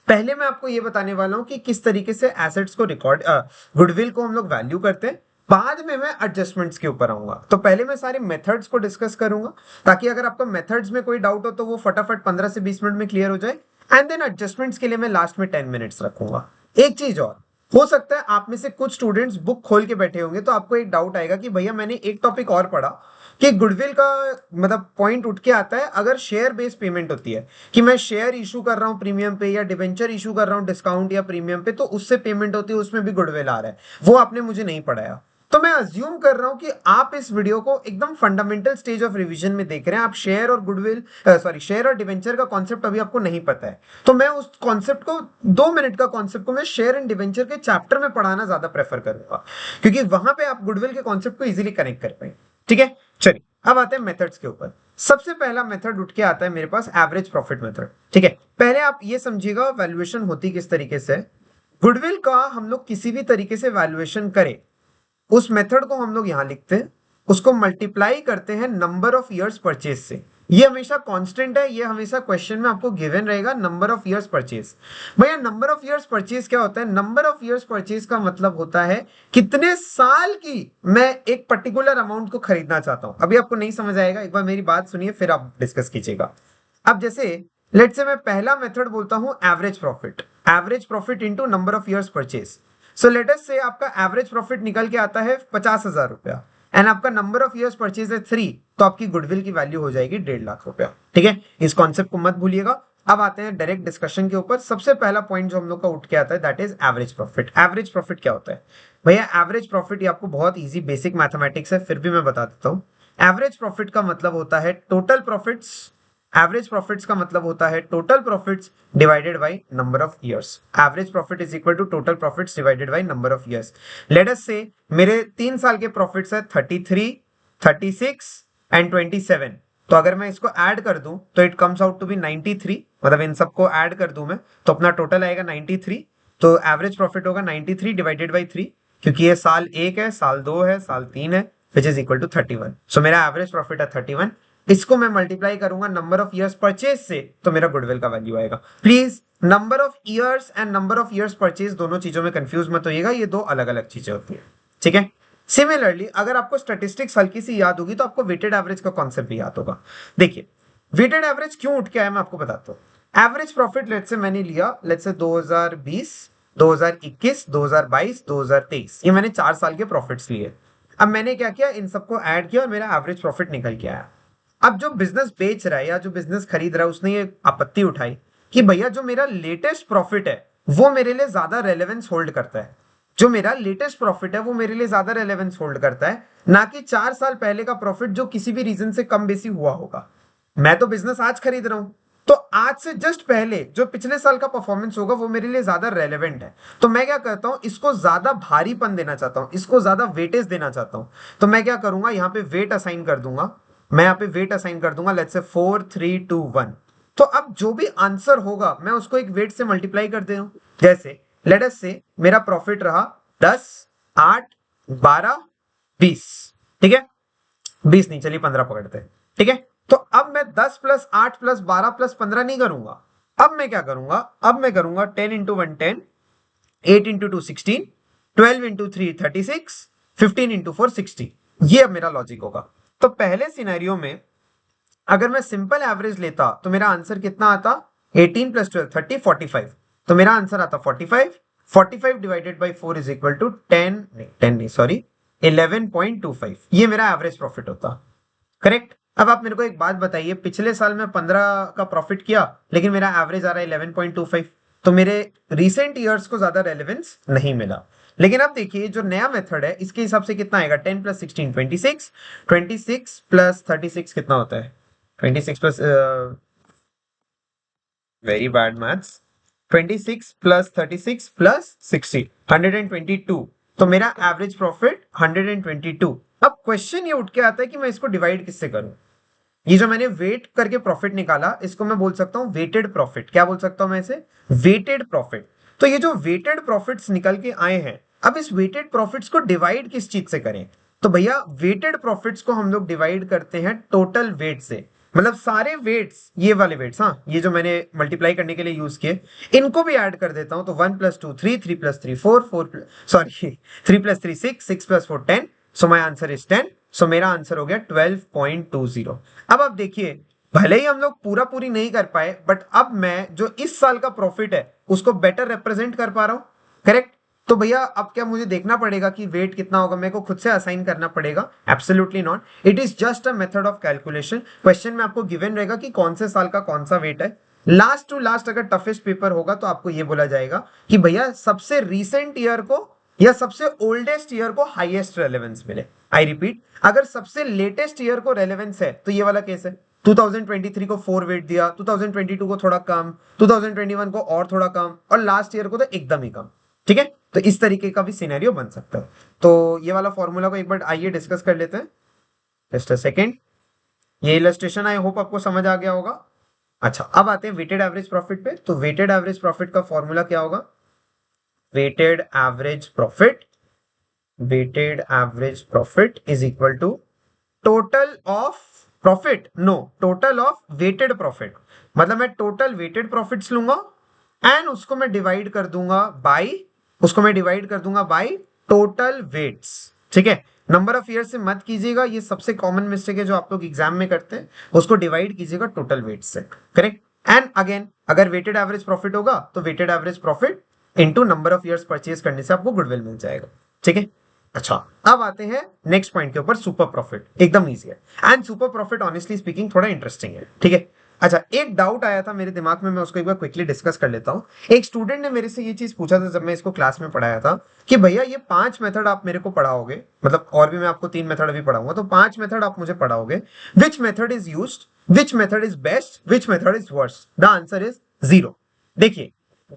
पहले मैं आपको ये बताने वाला हूं कि किस तरीके से एसेट्स को रिकॉर्ड गुडविल को हम लोग वैल्यू करते हैं। बाद में मैं एडजस्टमेंट्स के ऊपर आऊंगा। तो पहले मैं सारे मेथड्स को डिस्कस करूंगा ताकि अगर आपको मेथड्स में कोई डाउट हो तो वो फटाफट 15 से 20 मिनट में क्लियर हो जाए। एंड देन एडजस्टमेंट्स के लिए मैं लास्ट में 10 मिनट्स रखूंगा। एक चीज और, हो सकता है आप में से कुछ स्टूडेंट्स बुक खोल के बैठे होंगे तो आपको एक डाउट आएगा कि भैया मैंने एक टॉपिक और पढ़ा कि गुडविल का मतलब पॉइंट उठ के आता है अगर शेयर बेस्ड पेमेंट होती है, कि मैं शेयर इशू कर रहा हूं प्रीमियम पे या डिबेंचर इशू कर रहा हूं डिस्काउंट या प्रीमियम पे, तो उससे पेमेंट होती है, उसमें भी गुडविल आ रहा है। वो आपने मुझे नहीं पढ़ाया। तो मैं अज्यूम कर रहा हूं कि आप इस वीडियो को एकदम फंडामेंटल स्टेज ऑफ रिवीजन में देख रहे हैं। आप शेयर और गुडविल शेयर और डिवेंचर का कॉन्सेप्ट अभी आपको नहीं पता है। तो मैं उस कॉन्सेप्ट को 2 मिनट का कॉन्सेप्ट को मैं शेयर एंड डिवेंचर के चैप्टर में पढ़ाना ज्यादा प्रेफर करूंगा, क्योंकि वहां पे आप गुडविल के कॉन्सेप्ट को इजीली कनेक्ट कर पाए, ठीक है। चलिए अब आते हैं मेथड्स के ऊपर। सबसे पहला मेथड उठ के आता है मेरे पास एवरेज प्रॉफिट मेथड, ठीक है। पहले आप ये समझिएगा वैल्यूएशन होती किस तरीके से। गुडविल का हम लोग किसी भी तरीके से वैल्यूएशन करें, उस मेथड को हम लोग यहां लिखते हैं, उसको मल्टीप्लाई करते हैं नंबर ऑफ इयर्स परचेज से। ये हमेशा कांस्टेंट है, ये हमेशा क्वेश्चन में आपको गिवन रहेगा, नंबर ऑफ इयर्स परचेज। भैया नंबर ऑफ इयर्स परचेज क्या होता है? नंबर ऑफ इयर्स परचेज का मतलब होता है कितने साल की मैं एक पर्टिकुलर अमाउंट को खरीदना चाहता हूं। अभी आपको नहीं समझ आएगा, एक बार मेरी बात सुनिए फिर आप डिस्कस कीजिएगा। अब जैसे लेट्स से मैं पहला मेथड बोलता हूं average profit into number of years purchase. So let us से आपका एवरेज प्रॉफिट निकल के आता है 50,000 रुपया एंड आपका नंबर ऑफ इयर्स परचेज है 3, तो आपकी गुडविल की वैल्यू हो जाएगी 1.5 लाख रुपया, ठीक है। इस कॉन्सेप्ट को मत भूलिएगा। अब आते हैं डायरेक्ट डिस्कशन के ऊपर। सबसे पहला पॉइंट जो हम लोग का उठ के आता है that is average profit. Average profit क्या होता है भैया? एवरेज प्रॉफिट ये आपको बहुत इजी बेसिक मैथमेटिक्स है, फिर भी मैं बता देता हूं। एवरेज प्रॉफिट का मतलब होता है टोटल प्रॉफिट्स एवरेज प्रॉफिट्स का मतलब होता है total profits divided by number of years. Average profit is equal to total profits divided by number of years. Let us say मेरे 3 साल के प्रॉफिट्स है 33, 36 एंड 27। तो अगर मैं इसको ऐड कर दूं तो it comes out to be 93, मतलब इन सबको ऐड कर दूं मैं तो अपना टोटल आएगा 93। तो एवरेज प्रॉफिट होगा 93 डिवाइडेड बाई 3, क्योंकि ये साल 1 है, साल 2 है, साल 3 है, विच इज इक्वल टू 31। सो मेरा एवरेज प्रॉफिट है 31। इसको मैं मल्टीप्लाई करूंगा नंबर ऑफ ईयर्स परचेज से तो मेरा गुडविल का वैल्यू आएगा। Please number of years and number of years purchase दोनों चीजों में कंफ्यूज मत होइएगा, ये दो अलग अलग चीजें होती है, ठीक है। सिमिलरली अगर आपको स्टैटिस्टिक्स हल्की सी याद होगी तो आपको वेटेड एवरेज का कॉन्सेप्ट भी याद होगा। देखिए वेटेड एवरेज क्यों उठ के आया मैं आपको बताता हूं। एवरेज प्रॉफिट लेट्स से मैंने लिया, लेट्स से 2020, 2021, 2022, 2023, ये मैंने 4 साल के प्रॉफिट्स लिए। अब मैंने क्या किया, इन सबको ऐड किया और मेरा एवरेज प्रॉफिट निकल के आया। अब जो बिजनेस बेच रहा है या जो बिजनेस खरीद रहा है उसने ये आपत्ति उठाई कि भैया जो मेरा लेटेस्ट प्रॉफिट है वो मेरे लिए ज्यादा रेलेवेंस होल्ड करता है, जो मेरा लेटेस्ट प्रॉफिट है वो मेरे लिए ज्यादा रेलेवेंस होल्ड करता है, ना कि 4 साल पहले का प्रॉफिट जो किसी भी रीजन से कम बेसी हुआ होगा। मैं तो बिजनेस आज खरीद रहा हूं, तो आज से जस्ट पहले जो पिछले साल का परफॉर्मेंस होगा वो मेरे लिए ज्यादा रेलेवेंट है। तो मैं क्या करता हूं, इसको ज्यादा भारीपन देना चाहता हूं, इसको ज्यादा वेटेज देना चाहता हूं। तो मैं क्या करूंगा, यहाँ पे वेट असाइन कर दूंगा, मैं यहाँ पे वेट असाइन कर दूंगा, लेट्स से 4, 3, 2, 1। तो अब जो भी आंसर होगा मैं उसको एक वेट से मल्टीप्लाई कर दे रहा हूं। जैसे लेट अस से मेरा प्रॉफिट रहा 10, 8, 12, 20, ठीक है, 20 नहीं, चलिए 15 पकड़ते हैं, ठीक है। तो अब मैं 10 प्लस 8 प्लस 12 प्लस 15 नहीं करूंगा, अब मैं क्या करूंगा, अब मैं करूंगा 10 इंटू 1 10, 8 इंटू 2 16, 12 इंटू 3 36, 15 इंटू 4 60। ये अब मेरा लॉजिक होगा। तो पहले सिनेरियो में अगर मैं सिंपल एवरेज लेता तो मेरा आंसर कितना आता, 18 प्लस 12 30 45। तो मेरा आंसर आता 45। 45 divided by 4 is equal to 10 नहीं सॉरी 11.25। ये मेरा एवरेज प्रॉफिट होता, करेक्ट। अब आप मेरे को एक बात बताइए, पिछले साल में 15 का प्रॉफिट किया लेकिन मेरा एवरेज आ रहा है 11.25, तो मेरे रिसेंट ईयर्स को ज्यादा रेलेवेंस नहीं मिला। लेकिन अब देखिए जो नया मेथड है इसके हिसाब से कितना आएगा, 10 प्लस 16 26, 26 प्लस 36 कितना होता है, 26 plus very bad maths, 26 plus 36 plus 60 122। तो मेरा एवरेज प्रॉफिट 122। अब क्वेश्चन ये उठ के आता है कि मैं इसको डिवाइड किससे करूं। ये जो मैंने वेट करके प्रॉफिट निकाला इसको मैं बोल सकता हूं वेटेड प्रॉफिट। क्या बोल सकता हूं मैं इसे, वेटेड प्रॉफिट। तो ये जो वेटेड प्रॉफिट्स निकल के आए हैं, अब इस वेटेड प्रॉफिट्स को डिवाइड किस चीज से करें। तो भैया वेटेड प्रॉफिट्स को हम लोग डिवाइड करते हैं टोटल वेट से, मतलब सारे वेट्स, ये वाले वेट्स, हाँ ये जो मैंने मल्टीप्लाई करने के लिए यूज किए इनको भी ऐड कर देता हूं। तो 1 plus 2 3, 3 plus 3 4, 4 sorry 3 plus 3 6, 6 plus 4 10। So my answer is 10। सो मेरा आंसर हो गया 12.20। अब आप देखिए भले ही हम लोग पूरा पूरी नहीं कर पाए बट अब मैं जो इस साल का प्रॉफिट है उसको बेटर रिप्रेजेंट कर पा रहा हूं, करेक्ट। तो भैया अब क्या मुझे देखना पड़ेगा कि वेट कितना होगा, मेरे को खुद से असाइन करना पड़ेगा? Absolutely not, it is just a method of calculation. Question में आपको गिवन रहेगा कि कौन से साल का कौन सा वेट है। लास्ट टू लास्ट अगर टफेस्ट पेपर होगा तो आपको यह बोला जाएगा कि भैया सबसे रिसेंट ईयर को या सबसे ओल्डेस्ट ईयर को हाईएस्ट रेलेवेंस मिले। आई रिपीट, अगर सबसे लेटेस्ट ईयर को रेलेवेंस है तो ये वाला केस है, 2023 को 4 वेट दिया, 2022 को थोड़ा कम, 2021 को और थोड़ा कम, और लास्ट ईयर को तो एकदम ही कम, ठीक है। तो इस तरीके का भी सिनेरियो बन सकता है। तो ये वाला फॉर्मूला को एक बार आइए डिस्कस कर लेते हैं, जस्ट अ सेकेंड। ये इलस्ट्रेशन आई होप आपको समझ आ गया होगा। अच्छा अब आते हैं वेटेड एवरेज प्रॉफिट पे। तो वेटेड एवरेज प्रॉफिट का फॉर्मूला क्या होगा, weighted average profit, weighted average profit is equal to total of profit, no total of weighted profit. मतलब मैं टोटल वेटेड प्रॉफिट्स लूंगा एंड उसको मैं डिवाइड कर दूंगा बाई, उसको मैं डिवाइड कर दूंगा बाई टोटल वेट्स, ठीक है। नंबर ऑफ ईयर से मत कीजिएगा, ये सबसे कॉमन मिस्टेक है जो आप लोग एग्जाम में करते हैं। उसको डिवाइड कीजिएगा टोटल वेट्स से, करेक्ट। एंड अगेन अगर वेटेड एवरेज प्रॉफिट होगा तो weighted average profit into number of years purchase करने से आपको गुडविल मिल जाएगा, ठीक है। अच्छा अब आते हैं नेक्स्ट पॉइंट के ऊपर, सुपर प्रॉफिट। एकदम इजी है and super profit honestly speaking थोड़ा इंटरेस्टिंग है, ठीक है। अच्छा, एक डाउट आया था मेरे दिमाग में, मैं उसको एक बार क्विकली डिस्कस कर लेता हूँ। एक स्टूडेंट ने मेरे से ये चीज पूछा था जब मैं इसको क्लास में पढ़ाया था कि भैया ये 5 मेथड आप मेरे को पढ़ाओगे, मतलब और भी मैं आपको 3 मेथड अभी पढ़ाऊंगा, तो 5 मेथड आप मुझे पढ़ाओगे, which method is used, which method is best, which method is worst? The answer is 0। देखिए,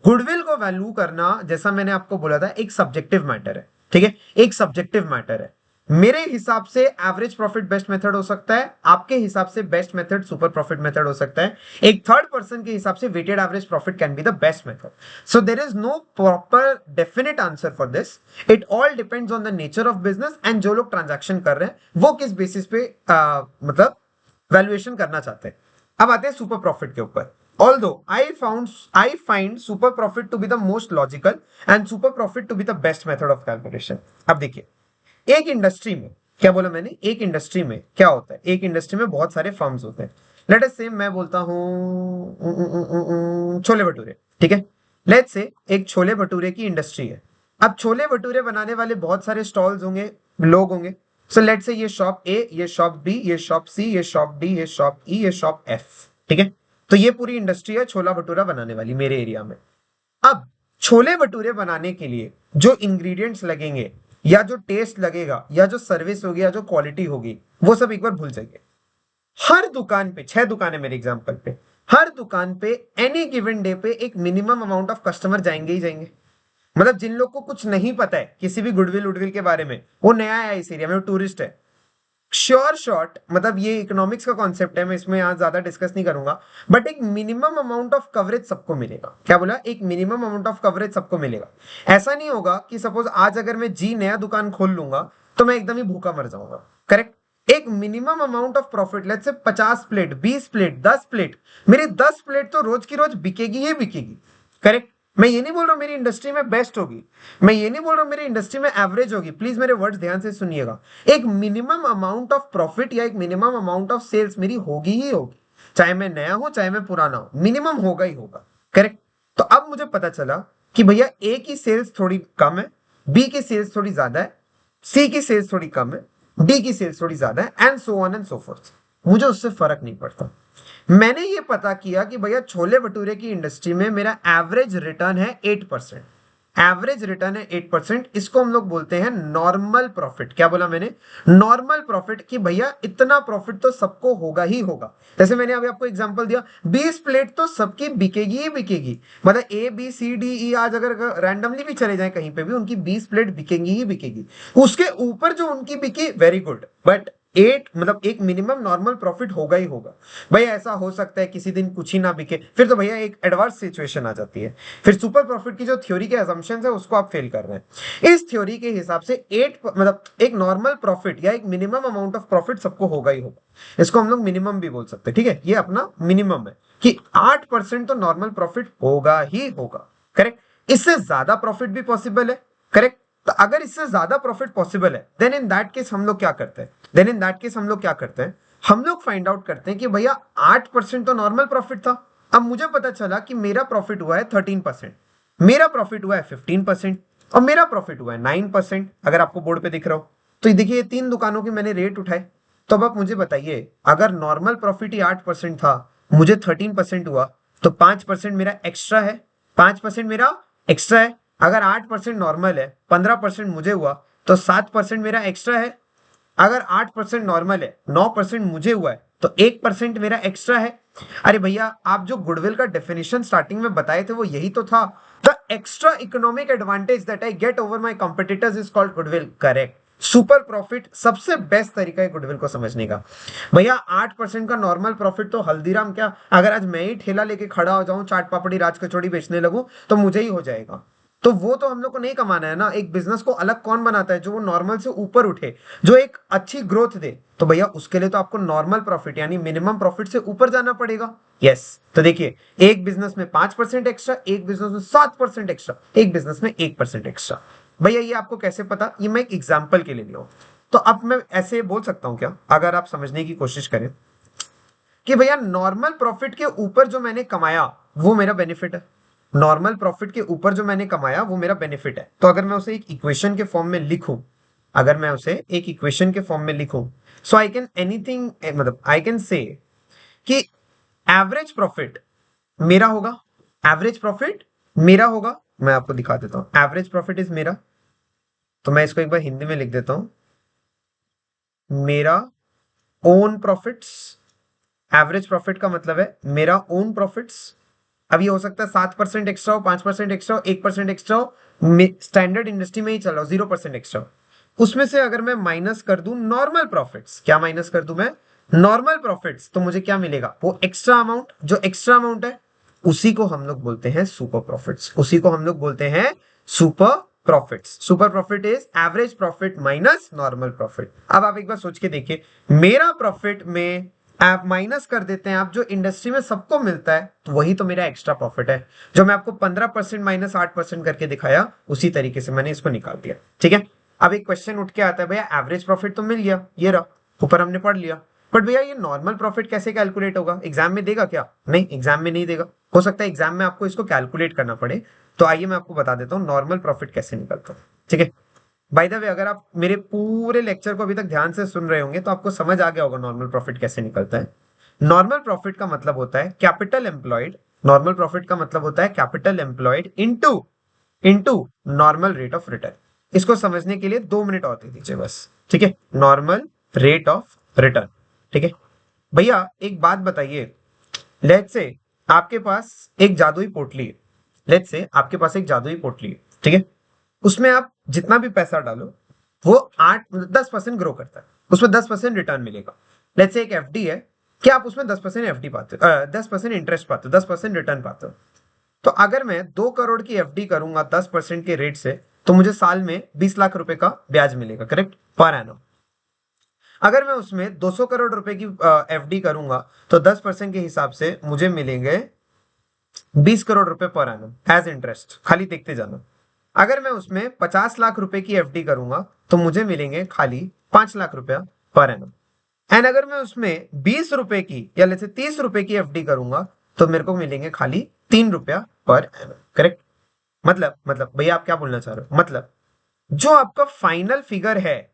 गुडविल को वैल्यू करना, जैसा मैंने आपको बोला था, एक सब्जेक्टिव मैटर है, ठीक है, एक सब्जेक्टिव मैटर है। मेरे हिसाब से एवरेज प्रॉफिट बेस्ट मेथड हो सकता है, आपके हिसाब से best method super profit method हो सकता है, एक थर्ड पर्सन के हिसाब से weighted average profit can be the best method. So there is no proper definite answer for this, it all depends on the nature of business and जो लोग ट्रांजैक्शन कर रहे हैं वो किस बेसिस पे मतलब वैल्यूएशन करना चाहते हैं। अब आते हैं सुपर प्रॉफिट के ऊपर। Although I find super profit to be the most logical and super profit to be the best method of calculation। अब देखिए, एक इंडस्ट्री में, क्या बोला मैंने, एक इंडस्ट्री में क्या होता है, एक इंडस्ट्री में बहुत सारे फर्म्स होते हैं। लेट अस से मैं बोलता हूं छोले भटूरे, ठीक है। लेट्स से एक छोले भटूरे की इंडस्ट्री है। अब छोले भटूरे बनाने वाले बहुत सारे स्टॉल्स होंगे, लोग होंगे। सो लेट्स से ये शॉप ए, ये शॉप बी, ये शॉप सी, ये शॉप डी, ये शॉप ई, ये शॉप एफ, ठीक है। तो ये पूरी इंडस्ट्री है छोला भटूरा बनाने वाली मेरे एरिया में। अब छोले भटूरे बनाने के लिए जो इंग्रेडिएंट्स लगेंगे, या जो टेस्ट लगेगा, या जो सर्विस होगी, या जो क्वालिटी होगी, वो सब एक बार भूल जाइए। हर दुकान पे, 6 दुकान है मेरे एग्जांपल पे, हर दुकान पे एनी गिवन डे पे एक मिनिमम अमाउंट ऑफ कस्टमर जाएंगे ही जाएंगे। मतलब जिन लोग को कुछ नहीं पता है किसी भी गुडविल उडविल के बारे में, वो नया है इस एरिया में, टूरिस्ट है, श्योर शॉर्ट, मतलब ये इकोनॉमिक्स का कॉन्सेप्ट है, मैं इसमें यहां ज्यादा डिस्कस नहीं करूंगा, बट एक मिनिमम अमाउंट ऑफ कवरेज सबको मिलेगा। क्या बोला? एक मिनिमम अमाउंट ऑफ कवरेज सबको मिलेगा। ऐसा नहीं होगा कि सपोज आज अगर मैं जी नया दुकान खोल लूंगा तो मैं एकदम ही भूखा मर जाऊंगा, करेक्ट। एक minimum amount of profit, let's say 50 plate, 20 plate, 10 plate, मेरी 10 प्लेट तो रोज की रोज बिकेगी ही बिकेगी, करेक्ट। मैं ये नहीं बोल रहा हूं मेरी इंडस्ट्री में बेस्ट होगी, मैं ये नहीं बोल रहा हूं मेरी इंडस्ट्री में एवरेज होगी, प्लीज मेरे वर्ड्स ध्यान से सुनिएगा। एक मिनिमम अमाउंट ऑफ प्रॉफिट या एक मिनिमम अमाउंट ऑफ सेल्स मेरी होगी ही होगी, चाहे मैं नया हूं चाहे मैं पुराना हूं, मिनिमम होगा ही होगा, करेक्ट। तो अब मुझे पता चला कि भैया ए की सेल्स थोड़ी कम है, बी की सेल्स थोड़ी ज्यादा है, सी की सेल्स थोड़ी कम है, डी की सेल्स थोड़ी ज्यादा है, and so on and so fourth. मुझे उससे फर्क नहीं पड़ता। मैंने ये पता किया कि भैया छोले भटूरे की इंडस्ट्री में मेरा एवरेज रिटर्न है 8%। एवरेज रिटर्न है 8%, इसको हम लोग बोलते हैं नॉर्मल प्रॉफिट। क्या बोला मैंने? नॉर्मल प्रॉफिट, कि भैया इतना प्रॉफिट तो सबको होगा ही होगा। जैसे मैंने अभी आपको एग्जांपल दिया, 20 प्लेट तो सबकी बिकेगी ही बिकेगी, मतलब A B C D E आज अगर रैंडमली भी चले जाए कहीं पे भी, उनकी 20 प्लेट बिकेंगी ही बिकेगी। उसके ऊपर जो उनकी बिकी, वेरी गुड, बट 8 मतलब एक मिनिमम नॉर्मल प्रॉफिट होगा ही होगा। भैया ऐसा हो सकता है किसी दिन कुछ ही ना बिके, फिर तो भैया एक एडवर्स सिचुएशन आ जाती है, फिर सुपर प्रॉफिट की जो थ्योरी के असम्पशंस है उसको आप फेल कर रहे हैं। इस थ्योरी के हिसाब से 8 मतलब एक नॉर्मल प्रॉफिट या एक मिनिमम अमाउंट ऑफ प्रॉफिट सबको होगा ही होगा। इसको हम लोग मिनिमम भी बोल सकते हैं, ठीक है, ये अपना मिनिमम है कि 8% तो नॉर्मल प्रॉफिट होगा ही होगा, करेक्ट। इससे ज्यादा प्रॉफिट भी पॉसिबल है, करेक्ट। तो अगर इससे ज्यादा प्रॉफिट पॉसिबल है, देन इन दैट केस हम लोग क्या करते हैं, हम लोग फाइंड आउट करते हैं कि भैया 8% तो नॉर्मल प्रॉफिट था। अब मुझे पता चला कि मेरा प्रॉफिट हुआ है 13%, मेरा प्रॉफिट हुआ है 15%, और मेरा प्रॉफिट हुआ है 9%, अगर आपको बोर्ड पे दिख रहा हो। तो देखिए, ये 3 दुकानों के मैंने रेट उठाए। तो अब आप मुझे बताइए, अगर नॉर्मल प्रॉफिट ही 8% था, मुझे 13% हुआ, तो 5% मेरा एक्स्ट्रा है, 5% मेरा एक्स्ट्रा है। अगर 8% नॉर्मल है, 15% मुझे हुआ, तो 7% मेरा एक्स्ट्रा है। अगर 8% नॉर्मल है, 9% मुझे हुआ है, तो 1% मेरा एक्स्ट्रा है। अरे भैया, आप जो गुडविल का डेफिनेशन स्टार्टिंग में बताए थे वो यही तो था। The extra economic advantage that I get over my competitors is called goodwill, correct. Super profit सबसे बेस्ट तरीका है गुडविल को समझने का। भैया 8% का नॉर्मल प्रॉफिट तो हल्दीराम क्या, अगर आज मैं ही ठेला लेके खड़ा हो जाऊं, चाट पापड़ी राज कचौड़ी बेचने लगूं, तो मुझे ही हो जाएगा। तो वो तो हम लोग को नहीं कमाना है ना। एक बिजनेस को अलग कौन बनाता है? जो वो नॉर्मल से ऊपर उठे, जो एक अच्छी ग्रोथ दे। तो भैया उसके लिए तो आपको नॉर्मल प्रॉफिट यानी मिनिमम प्रॉफिट से ऊपर जाना पड़ेगा। यस, तो देखिए, एक बिजनेस में 5% एक्स्ट्रा, एक बिजनेस में 7% एक्स्ट्रा, एक बिजनेस में 1% एक्स्ट्रा। भैया ये आपको कैसे पता? ये मैं एक एग्जाम्पल के लिए लिया हूं। तो अब मैं ऐसे बोल सकता हूं क्या, अगर आप समझने की कोशिश करें, कि भैया नॉर्मल प्रॉफिट के ऊपर जो मैंने कमाया वो मेरा बेनिफिट है। नॉर्मल प्रॉफिट के ऊपर जो मैंने कमाया वो मेरा बेनिफिट है। तो अगर मैं उसे एक इक्वेशन के फॉर्म में लिखूं, सो आई कैन एनीथिंग, मतलब आई कैन से कि एवरेज प्रॉफिट मेरा होगा, एवरेज प्रॉफिट मेरा होगा, मैं आपको दिखा देता हूं, एवरेज प्रॉफिट इज मेरा, तो मैं इसको एक बार हिंदी में लिख देता हूं, मेरा ओन प्रॉफिट्स, एवरेज प्रॉफिट का मतलब है मेरा ओन प्रॉफिट्स। अब ये हो सकता है 7% एक्स्ट्रा हो, 5% एक्स्ट्रा हो, 1% एक्स्ट्रा हो, स्टैंडर्ड इंडस्ट्री में ही चला हो 0% एक्स्ट्रा हो, उसमें से अगर मैं माइनस कर दूं नॉर्मल प्रॉफिट्स, क्या माइनस कर दूं मैं, नॉर्मल प्रॉफिट्स, तो मुझे क्या मिलेगा, वो एक्स्ट्रा अमाउंट, जो एक्स्ट्रा अमाउंट है उसी को हम लोग बोलते हैं सुपर प्रॉफिट्स, उसी को हम लोग बोलते हैं super profits. Super profit is average profit minus normal profit. अब आप एक बार सोच के देखिए, मेरा प्रॉफिट में आप माइनस कर देते हैं आप जो इंडस्ट्री में सबको मिलता है, तो वही तो मेरा एक्स्ट्रा प्रॉफिट है, जो मैं आपको 15% माइनस 8% करके दिखाया, उसी तरीके से मैंने इसको निकाल दिया। ठीक है, अब एक क्वेश्चन उठ के आता है, भैया एवरेज प्रॉफिट तो मिल गया, ये रहा, ऊपर हमने पढ़ लिया, बट भैया ये नॉर्मल प्रॉफिट कैसे कैलकुलेट होगा, एग्जाम में देगा क्या, नहीं एग्जाम में नहीं देगा, हो सकता है एग्जाम में आपको इसको कैलकुलेट करना पड़े, तो आइए मैं आपको बता देता हूँ नॉर्मल प्रॉफिट कैसे निकलता है। ठीक है, बाय द वे अगर आप मेरे पूरे लेक्चर को अभी तक ध्यान से सुन रहे होंगे तो आपको समझ आ गया होगा नॉर्मल प्रॉफिट कैसे निकलता है। नॉर्मल प्रॉफिट का मतलब होता है कैपिटल एम्प्लॉयड, नॉर्मल प्रॉफिट का मतलब होता है capital employed into into normal rate of return. इसको समझने के लिए 2 मिनट और दे दीजिए बस। ठीक है, नॉर्मल रेट ऑफ रिटर्न। ठीक है भैया, एक बात बताइए, लेट्स से आपके पास एक जादुई पोटली है, लेट्स से आपके पास एक जादुई पोटली है, ठीक है, उसमें आप जितना भी पैसा डालो वो 8-10% ग्रो करता है, उसमें 10% रिटर्न मिलेगा। लेट्स से एक एफडी है, क्या आप उसमें 10% एफडी पाते हो, 10% इंटरेस्ट पाते हो, 10% रिटर्न पाते हो। तो अगर मैं 2 करोड़ की एफडी करूंगा 10% के रेट से, तो मुझे साल में 20 लाख रुपए का ब्याज मिलेगा, करेक्ट, पर एनम। अगर मैं उसमें 200 करोड़ रुपए की एफडी करूंगा तो 10% के हिसाब से मुझे मिलेंगे 20 करोड़ रुपए पर एनम एज इंटरेस्ट, खाली देखते जाना। अगर मैं उसमें 50 लाख रुपए की एफडी करूंगा तो मुझे मिलेंगे खाली 5 लाख रुपया पर एनम। एंड अगर मैं उसमें 20 रुपए की या जैसे 30 रुपए की एफडी करूंगा तो मेरे को मिलेंगे खाली 3 रुपया पर एनम, करेक्ट। मतलब भैया आप क्या बोलना चाह रहे हो, मतलब जो आपका फाइनल फिगर है,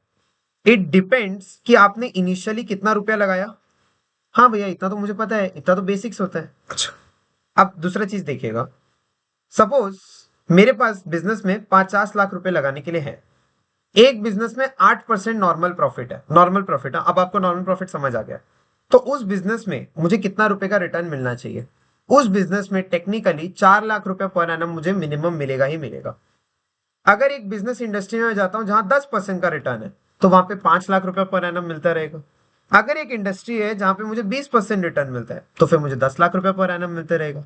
इट डिपेंड्स कि आपने इनिशियली कितना रुपया लगाया। हाँ भैया इतना तो मुझे पता है, इतना तो बेसिक्स होता है। अच्छा, अब दूसरा चीज देखिएगा, सपोज मेरे पास बिजनेस में 50 लाख रुपए लगाने के लिए है, एक बिजनेस में 8% नॉर्मल प्रॉफिट है, नॉर्मल प्रॉफिट है, अब आपको नॉर्मल प्रॉफिट समझ आ गया, तो उस बिजनेस में मुझे कितना रुपए का रिटर्न मिलना चाहिए, उस बिजनेस में टेक्निकली 4 लाख रुपए पर एनम मुझे मिनिमम मिलेगा ही मिलेगा। अगर एक बिजनेस इंडस्ट्री में जाता हूं जहां 10% का रिटर्न है, तो वहां पे 5 लाख रुपए पर एनम मिलता रहेगा। अगर एक इंडस्ट्री है जहां पे मुझे 20% रिटर्न मिलता है, तो फिर मुझे 10 लाख रुपए पर एनम मिलता रहेगा।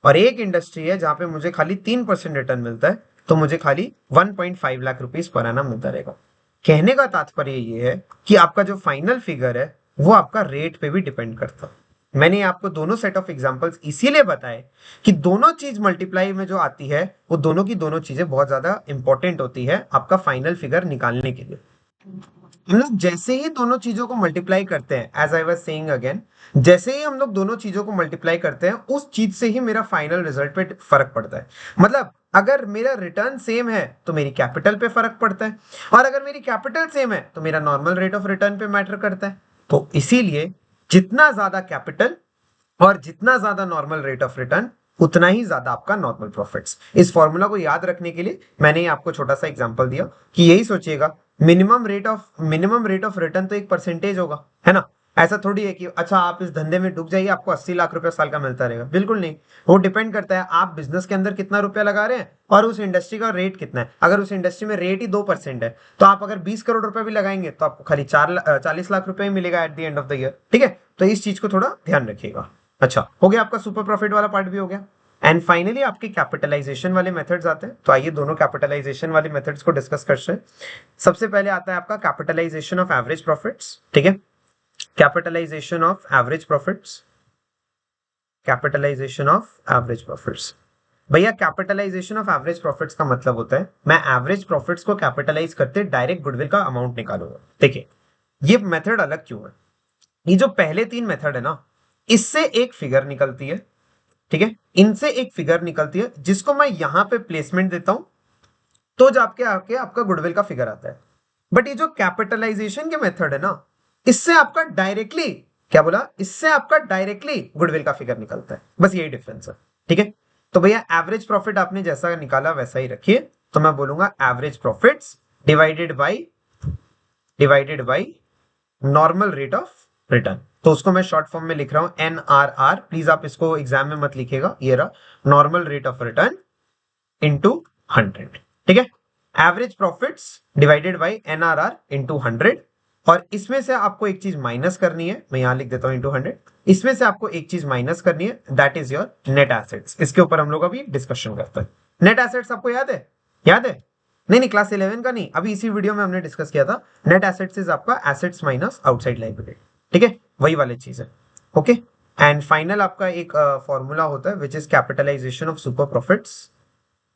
और एक इंडस्ट्री है जहां पे मुझे खाली 3% रिटर्न मिलता है, तो मुझे खाली 1.5 लाख रुपीज पर एनम मिलता रहेगा। कहने का तात्पर्य ये है कि आपका जो फाइनल फिगर है वो आपका रेट पे भी डिपेंड करता है। मैंने आपको दोनों सेट ऑफ एग्जांपल्स इसीलिए बताए कि दोनों चीज मल्टीप्लाई में जो आती है वो दोनों की दोनों चीजें बहुत ज्यादा इंपॉर्टेंट होती है आपका फाइनल फिगर निकालने के लिए। हम लोग जैसे ही दोनों चीजों को मल्टीप्लाई करते हैं, as I was saying again, जैसे ही हम लोग दोनों चीजों को मल्टीप्लाई करते हैं उस चीज से ही मेरा फाइनल रिजल्ट पे फर्क पड़ता है। मतलब अगर मेरा रिटर्न सेम है तो मेरी कैपिटल पे फर्क पड़ता है, और अगर मेरी कैपिटल सेम है तो मेरा नॉर्मल रेट ऑफ रिटर्न पे मैटर करता है। तो इसीलिए जितना ज्यादा कैपिटल और जितना ज्यादा नॉर्मल रेट ऑफ रिटर्न, उतना ही ज्यादा आपका नॉर्मल प्रॉफिट्स। इस फॉर्मूला को याद रखने के लिए मैंने आपको छोटा सा एग्जांपल दिया कि यही सोचिएगा, मिनिमम रेट ऑफ रिटर्न तो एक परसेंटेज होगा, है ना। ऐसा थोड़ी है कि अच्छा आप इस धंधे में डूब जाइए आपको 80 लाख रुपया साल का मिलता रहेगा, बिल्कुल नहीं। वो डिपेंड करता है आप बिजनेस के अंदर कितना रुपया लगा रहे हैं और उस इंडस्ट्री का रेट कितना है। अगर उस इंडस्ट्री में रेट ही 2% है, तो आप अगर 20 करोड़ रुपए भी लगाएंगे तो आपको खाली 40 लाख रुपए ही मिलेगा at the end of the year. ठीक है, तो इस चीज को थोड़ा ध्यान रखिएगा। अच्छा, हो गया आपका सुपर प्रॉफिट वाला पार्ट भी हो गया। एंड फाइनली आपके कैपिटलाइजेशन वाले मेथड्स आते हैं, तो आइए दोनों कैपिटलाइजेशन वाले मेथड्स को डिस्कस करते हैं। सबसे पहले आता है आपका कैपिटलाइजेशन ऑफ एवरेज प्रॉफिट्स। ठीक है, capitalisation of average profits, capitalisation of average profits. भैया कैपिटलाइजेशन ऑफ एवरेज प्रॉफिट्स का मतलब होता है मैं एवरेज प्रॉफिट्स को कैपिटलाइज करते डायरेक्ट गुडविल का अमाउंट निकालूंगा। देखिए ये मेथड अलग क्यों है, ये जो पहले 3 मेथड है ना, इससे एक फिगर निकलती है, ठीक है, इनसे एक फिगर निकलती है जिसको मैं यहां पे प्लेसमेंट देता हूं, तो जाके आके आपका गुडविल का फिगर आता है। बट ये जो कैपिटलाइजेशन के मेथड है ना, इससे आपका डायरेक्टली क्या बोला, इससे आपका डायरेक्टली गुडविल का फिगर निकलता है, बस यही डिफरेंस है। ठीक है, तो भैया एवरेज प्रॉफिट आपने जैसा निकाला वैसा ही रखिए, तो मैं बोलूंगा average profits divided by normal rate of return. तो उसको मैं शॉर्ट फॉर्म में लिख रहा हूं NRR, प्लीज आप इसको एग्जाम में मत लिखिएगा, ये रहा normal rate of return into 100। ठीक है, average profits divided by NRR into 100। और इसमें से आपको एक चीज माइनस करनी है, मैं यहां लिख देता हूं इंटू 100। इसमें से आपको एक चीज माइनस करनी है, that is your net assets. इसके ऊपर हम लोग अभी डिस्कशन करते हैं। नेट एसेट्स आपको याद है? याद है? नहीं नहीं, क्लास 11 का नहीं, अभी इसी वीडियो में हमने डिस्कस किया था। नेट एसेट्स इज आपका एसेट्स माइनस आउटसाइड लायबिलिटी। ठीक है, वही वाली चीज है। ओके, एंड फाइनल आपका एक फॉर्मूला होता है which is capitalisation of super profits.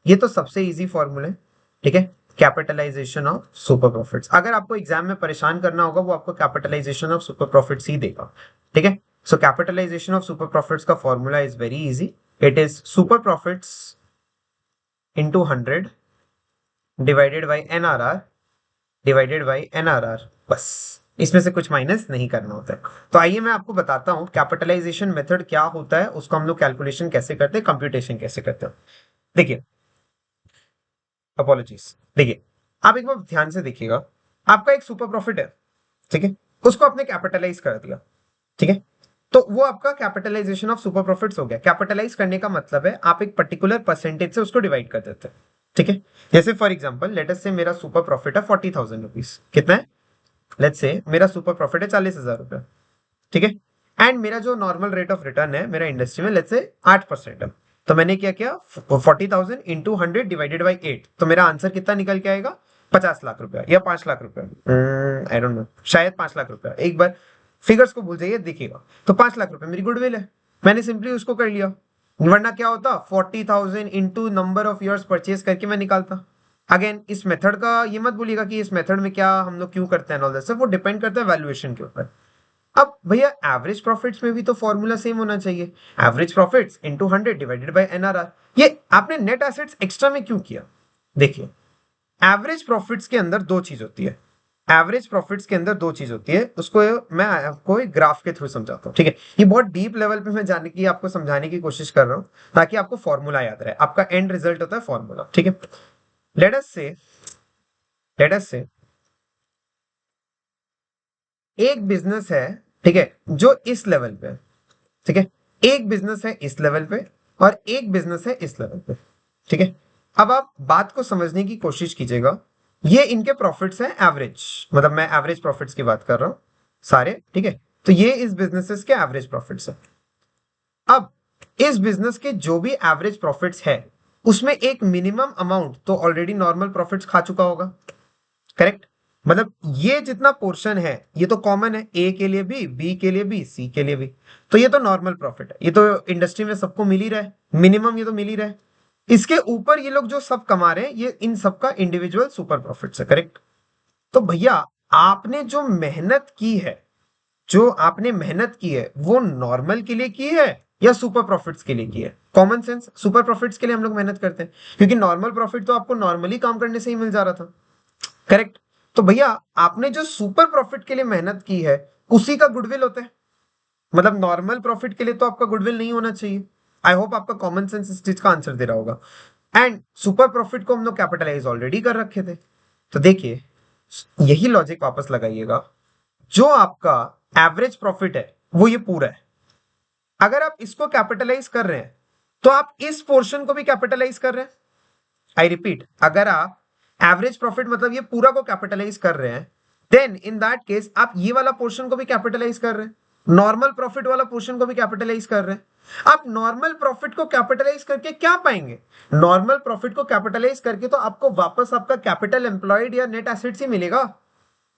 ये तो सबसे इजी फॉर्मूला है। ठीक है, कैपिटलाइजेशन ऑफ सुपर प्रॉफिट्स। अगर आपको एग्जाम में परेशान करना होगा, वो आपको कैपिटलाइजेशन ऑफ सुपर प्रॉफिट्स ही देगा। ठीक है, सो कैपिटलाइजेशन ऑफ सुपर प्रॉफिट्स का formula is very easy, it is super profits into 100 divided by NRR, बस इसमें से कुछ माइनस नहीं करना होता है। तो आइए मैं आपको बताता हूं कैपिटलाइजेशन मेथड क्या होता है, उसको हम लोग कैलकुलेशन कैसे करते हैं, कंप्यूटेशन कैसे करते हैं। देखिए, अपॉलॉजीज, देखिए आप एक बार ध्यान से देखिएगा, आपका एक सुपर प्रॉफिट है, ठीक है, उसको आपने कैपिटलाइज कर दिया। ठीक है, तो वो आपका कैपिटलाइजेशन ऑफ सुपर प्रॉफिट्स हो गया। कैपिटलाइज करने का मतलब है आप एक पर्टिकुलर परसेंटेज से उसको डिवाइड कर देते हैं। ठीक है, जैसे फॉर एग्जांपल लेट अस से मेरा सुपर प्रॉफिट है 40,000 रुपीज। कितना है? लेट्स से मेरा सुपर प्रॉफिट है 40,000 रुपया। ठीक है, एंड मेरा जो नॉर्मल रेट ऑफ रिटर्न है मेरा इंडस्ट्री में लेट्स से 8% है। तो मैंने क्या किया, 40,000 इंटू 100 डिवाइडेड बाई 8, तो मेरा आंसर कितना निकल के आएगा, 50 लाख रुपया या 5 लाख रुपया, आई डोंट नो, शायद 5 लाख रुपया। एक बार फिगर्स को भूल जाइए, देखिएगा। तो 5 लाख रुपया मेरी गुडविल है, मैंने सिंपली उसको कर लिया। वरना क्या होता, 40,000 into number of years purchase करके मैं निकालता। अगेन इस मेथड का ये मत बोलिएगा कि इस मेथड में क्या हम लोग क्यों करते हैं, वो डिपेंड करता है वैल्यूएशन के ऊपर। अब भैया एवरेज प्रॉफिट्स में भी तो फॉर्मूला सेम होना चाहिए, average profits into 100 divided by NRR। ये आपने नेट एसेट्स एक्स्ट्रा में क्यों किया? देखिए, एवरेज प्रॉफिट्स के अंदर दो चीज होती है, एवरेज प्रॉफिट्स के अंदर दो चीज होती है, उसको मैं आपको एक ग्राफ के थ्रू समझाता हूँ। ठीक है, ये बहुत डीप लेवल पे मैं जाने की आपको समझाने की कोशिश कर रहा हूँ ताकि आपको फॉर्मूला याद रहे। आपका एंड रिजल्ट होता है फॉर्मूला। ठीक है, लेट अस से एक बिजनेस है, ठीक है, जो इस लेवल पे, ठीक है, एक बिजनेस है इस लेवल पे और एक बिजनेस है इस लेवल पे। ठीक है, अब आप बात को समझने की कोशिश कीजिएगा। ये इनके प्रॉफिट्स हैं एवरेज, मतलब मैं एवरेज प्रॉफिट्स की बात कर रहा हूं सारे। ठीक है, तो ये इस बिजनेसेस के एवरेज प्रॉफिट्स है। अब इस बिजनेस के जो भी एवरेज प्रॉफिट्स है उसमें एक मिनिमम अमाउंट तो ऑलरेडी नॉर्मल प्रॉफिट्स खा चुका होगा, करेक्ट? मतलब ये जितना पोर्शन है ये तो कॉमन है, ए के लिए भी, बी के लिए भी, सी के लिए भी। तो ये तो नॉर्मल प्रॉफिट है, ये तो इंडस्ट्री में सबको मिल ही रहा है, मिनिमम ये तो मिल ही रहा है। इसके ऊपर ये लोग जो सब कमा रहे हैं ये इन सबका इंडिविजुअल सुपर प्रॉफिट है, करेक्ट? तो भैया आपने जो मेहनत की है, जो आपने मेहनत की है वो नॉर्मल के लिए की है या सुपर प्रॉफिट्स के लिए की है? कॉमन सेंस, सुपर प्रॉफिट्स के लिए हम लोग मेहनत करते हैं क्योंकि नॉर्मल प्रॉफिट तो आपको नॉर्मली काम करने से ही मिल जा रहा था, करेक्ट? तो भैया आपने जो सुपर प्रॉफिट के लिए मेहनत की है उसी का गुडविल होता है। मतलब नॉर्मल प्रॉफिट के लिए तो आपका गुडविल नहीं होना चाहिए। आई होप आपका कॉमन सेंस इस चीज का आंसर दे रहा होगा। एंड सुपर प्रॉफिट को हम लोग कैपिटलाइज ऑलरेडी कर रखे थे। तो देखिए, यही लॉजिक वापस लगाइएगा, जो आपका एवरेज प्रॉफिट है वो ये पूरा है। अगर आप इसको कैपिटलाइज कर रहे हैं तो आप इस पोर्शन को भी कैपिटलाइज कर रहे हैं। आई रिपीट, अगर आप एवरेज प्रॉफिट मतलब ये पूरा को कैपिटलाइज कर रहे हैं, देन इन दैट केस आप ये वाला पोर्शन को भी कैपिटलाइज कर रहे हैं, नॉर्मल प्रॉफिट वाला पोर्शन को भी कैपिटलाइज कर रहे हैं। आप नॉर्मल प्रॉफिट को कैपिटलाइज करके क्या पाएंगे? नॉर्मल प्रॉफिट को कैपिटलाइज करके तो आपको वापस आपका कैपिटल एम्प्लॉयड या नेट एसेट्स ही मिलेगा।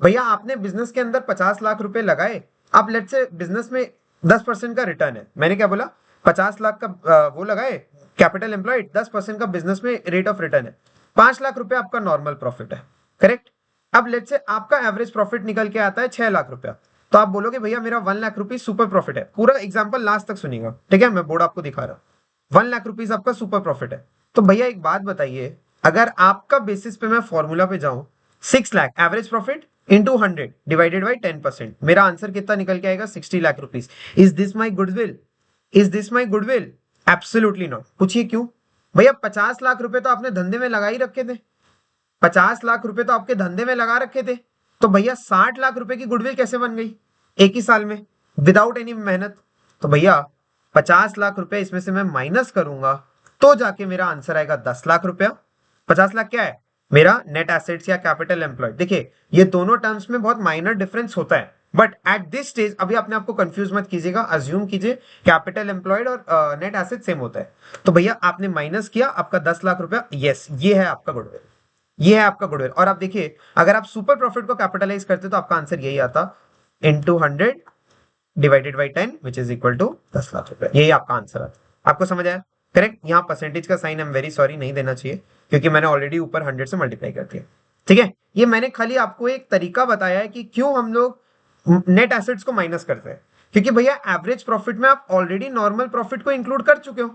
भैया आपने बिजनेस के अंदर 50 लाख रुपए लगाए, आप लेट्स से बिजनेस में 10% का रिटर्न है, मैंने क्या बोला, 50 लाख का वो लगाए कैपिटल एम्प्लॉयड, 10% का बिजनेस में रेट ऑफ रिटर्न है, 5 लाख रुपए आपका नॉर्मल प्रॉफिट है, करेक्ट? अब लेट्स से आपका एवरेज प्रॉफिट निकल के आता है 6 लाख रुपया, तो आप बोलोगे भैया मेरा 1 लाख रुपीज सुपर प्रॉफिट है। पूरा एग्जांपल लास्ट तक सुनिएगा, ठीक है, मैं बोर्ड आपको दिखा रहा हूं। 1 लाख रुपीज आपका सुपर प्रॉफिट है। तो भैया एक बात बताइए, अगर आपका बेसिस पे मैं फॉर्मूला पे जाऊं 6 lakh average profit into 100 divided by 10%, मेरा आंसर कितना निकल के आएगा? 60 lakh rupees. Is this my goodwill? Is this my goodwill? Absolutely not. पूछिए क्यों? भैया 50 लाख रुपए तो आपने धंधे में लगा ही रखे थे, 50 लाख रुपए तो आपके धंधे में लगा रखे थे, तो भैया 60 लाख रुपए की गुडविल कैसे बन गई एक ही साल में विदाउट एनी मेहनत? तो भैया 50 लाख रुपए इसमें से मैं माइनस करूंगा तो जाके मेरा आंसर आएगा 10 लाख रुपया। 50 लाख क्या है? मेरा नेट एसेट्स या कैपिटल एम्प्लॉयड। देखिए ये दोनों टर्म्स में बहुत माइनर डिफरेंस होता है, बट एट दिस स्टेज अभी अपने आपको कंफ्यूज मत कीजिएगा, अज्यूम कीजिए कैपिटल एम्प्लॉयड और नेट एसेट सेम होता है। तो भैया आपने माइनस किया, आपका 10 लाख रुपया, यस ये है आपका गुडविल, ये है आपका गुडविल। और आप देखिए अगर आप सुपर प्रॉफिट को कैपिटलाइज करते तो आपका आंसर यही आता, into 100 divided by 10 which is equal to 10 lakh रुपए, यही आपका आंसर आता। आपको समझ आया? करेक्ट। यहाँ परसेंटेज का sign I am very sorry नहीं देना चाहिए क्योंकि मैंने ऑलरेडी ऊपर 100 से मल्टीप्लाई कर दिया। ठीक है, ये मैंने खाली आपको एक तरीका बताया है कि क्यों हम लोग नेट एसेट्स को माइनस करते हैं, क्योंकि भैया एवरेज प्रॉफिट में आप ऑलरेडी नॉर्मल प्रॉफिट को इंक्लूड कर चुके हो,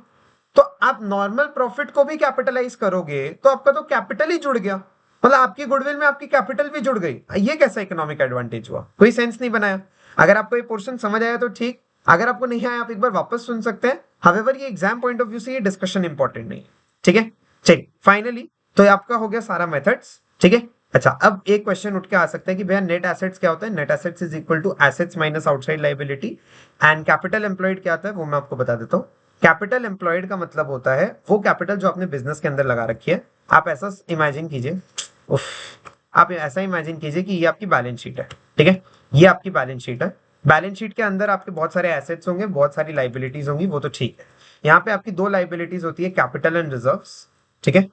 तो आप नॉर्मल प्रॉफिट को भी कैपिटलाइज करोगे तो आपका तो कैपिटल ही जुड़ गया, मतलब आपकी गुडविल में आपकी कैपिटल भी जुड़ गई। ये कैसा इकोनॉमिक एडवांटेज हुआ? कोई सेंस नहीं बनाया। अगर आपको ये पोर्शन समझ आया तो ठीक, अगर आपको नहीं आया आप एक बार वापस सुन सकते हैं। हावेवर ये एग्जाम पॉइंट ऑफ व्यू से ये डिस्कशन इंपॉर्टेंट नहीं है। ठीक है, चलिए फाइनली तो ये आपका हो गया सारा मेथड्स। ठीक है, अच्छा अब एक क्वेश्चन उठ के आ सकता है कि भैया नेट एसेट्स क्या होता है? Net assets is equal to assets minus outside liability. And capital employed क्या होता है वो मैं आपको बता देता हूँ। कैपिटल एम्प्लॉयड का मतलब होता है वो कैपिटल जो आपने बिजनेस के अंदर लगा रखी है। आप ऐसा इमेजिन कीजिए, आप ऐसा इमेजिन कीजिए कि ये आपकी बैलेंस शीट है। ठीक है, ये आपकी बैलेंस शीट है। बैलेंस शीट के अंदर आपके बहुत सारे एसेट्स होंगे, बहुत सारी लाइबिलिटीज होंगी, वो तो ठीक है। यहाँ पे आपकी दो लाइबिलिटीज होती है, कैपिटल एंड रिजर्व्स। ठीक है,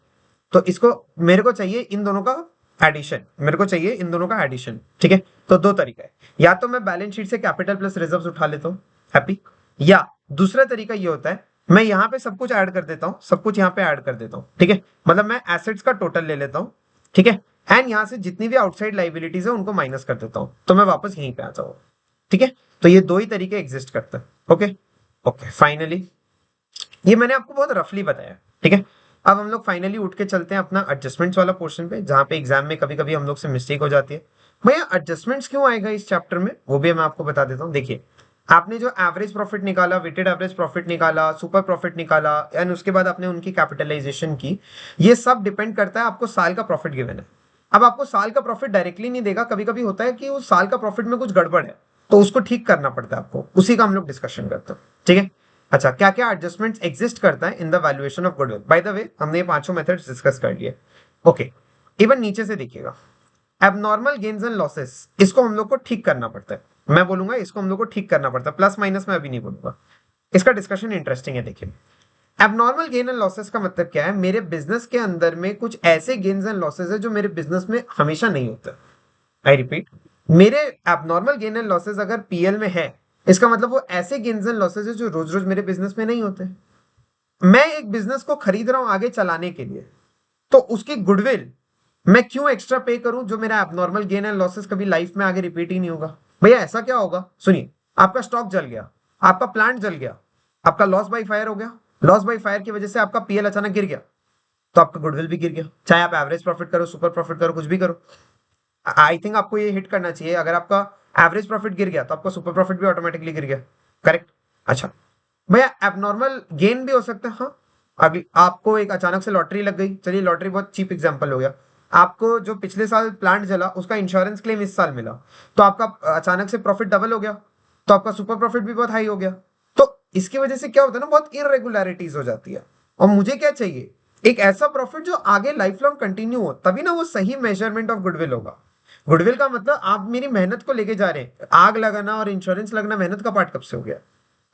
तो इसको मेरे को चाहिए इन दोनों का एडिशन, मेरे को चाहिए इन दोनों का एडिशन। ठीक है, तो दो तरीका है, या तो मैं बैलेंस शीट से कैपिटल प्लस रिजर्व्स उठा लेता हूँ, हैप्पी, या दूसरा तरीका ये होता है मैं यहाँ पे सब कुछ ऐड कर देता हूँ, सब कुछ यहाँ पे ऐड कर देता हूँ। ठीक है, मतलब मैं एसेट्स का टोटल ले लेता हूँ। ठीक है, एंड यहाँ से जितनी भी आउटसाइड लाइबिलिटीज है उनको माइनस कर देता हूँ, तो मैं वापस यहीं पे आ जाऊँ। ठीक है, तो ये दो ही तरीके एग्जिस्ट करते हैं। ओके ओके, फाइनली ये मैंने आपको बहुत रफली बताया। ठीक है, अब हम लोग फाइनली उठ के चलते हैं अपना एडजस्टमेंट्स वाला पोर्शन पे, जहां पे एग्जाम में कभी कभी हम लोग से मिस्टेक हो जाती है। भैया एडजस्टमेंट्स क्यों आएगा इस चैप्टर में वो भी मैं आपको बता देता हूँ। देखिए आपने जो एवरेज प्रॉफिट निकाला, वेटेड एवरेज प्रॉफिट निकाला, सुपर प्रॉफिट निकाला, एंड उसके बाद आपने उनकी कैपिटलाइजेशन की, ये सब डिपेंड करता है आपको साल का प्रॉफिट गिवन है। अब आपको साल का प्रॉफिट डायरेक्टली नहीं देगा, कभी कभी होता है कि उस साल का प्रॉफिट में कुछ गड़बड़ है तो उसको ठीक करना पड़ता है आपको, उसी का हम लोग डिस्कशन करते हैं। ठीक है, अच्छा क्या क्या एडजस्टमेंट्स एग्जिस्ट करता है in the valuation of goodwill? By the way हमने ये पांचों मेथड्स डिस्कस कर लिए। ओके, इवन नीचे से देखिएगा, एबनॉर्मल गेन्स एंड लॉसेस, इसको हम लोग को ठीक करना पड़ता है। मैं बोलूंगा इसको हम लोग को ठीक करना पड़ता है, प्लस माइनस में अभी नहीं बोलूंगा, इसका डिस्कशन इंटरेस्टिंग है। देखिए एबनॉर्मल गेन एंड लॉसेस का मतलब क्या है? मेरे बिजनेस के अंदर में कुछ ऐसे गेन्स एंड लॉसेस है जो मेरे बिजनेस में हमेशा नहीं होते। आई रिपीट, मेरे एबनॉर्मल गेन एंड लॉसेस अगर पीएल में है, इसका मतलब वो ऐसे गेन्स एंड लॉसेस है जो रोज रोज मेरे बिजनेस में नहीं होते। मैं एक बिजनेस को खरीद रहा हूं आगे चलाने के लिए, तो उसकी गुडविल मैं क्यों एक्स्ट्रा पे करूं जो मेरा एबनॉर्मल गेन एंड लॉसेस कभी लाइफ में आगे रिपीट ही नहीं होगा? भैया ऐसा क्या होगा? सुनिए, आपका स्टॉक जल गया, आपका प्लांट जल गया, आपका लॉस बाय फायर हो गया, लॉस बाय फायर की वजह से आपका पीएल अचानक गिर गया, तो आपका गुडविल भी गिर गया, चाहे आप एवरेज प्रॉफिट करो, सुपर प्रॉफिट करो, कुछ भी करो। आई थिंक आपको ये हिट करना चाहिए, अगर आपका एवरेज प्रॉफिट गिर गया तो आपका सुपर प्रॉफिट भी ऑटोमेटिकली गिर गया। करेक्ट। अच्छा भैया एबनॉर्मल गेन भी हो सकता है। हाँ, अगली आपको एक अचानक से लॉटरी लग गई, चलिए लॉटरी बहुत चीप एग्जांपल हो गया, आपको जो पिछले साल प्लांट जला उसका इंश्योरेंस क्लेम इस साल मिला, तो आपका अचानक से प्रॉफिट डबल हो गया, तो आपका सुपर प्रॉफिट भी बहुत हाई हो गया। तो इसकी वजह से क्या होता है ना, बहुत इरेगुलरिटीज हो जाती है। और मुझे क्या चाहिए? एक ऐसा प्रॉफिट जो आगे लाइफ लॉन्ग कंटिन्यू हो, तभी ना वो सही मेजरमेंट ऑफ गुडविल होगा। गुडविल का मतलब आप मेरी मेहनत को लेके जा रहे हैं, आग लगाना और इंश्योरेंस लगना मेहनत का पार्ट कब से हो गया?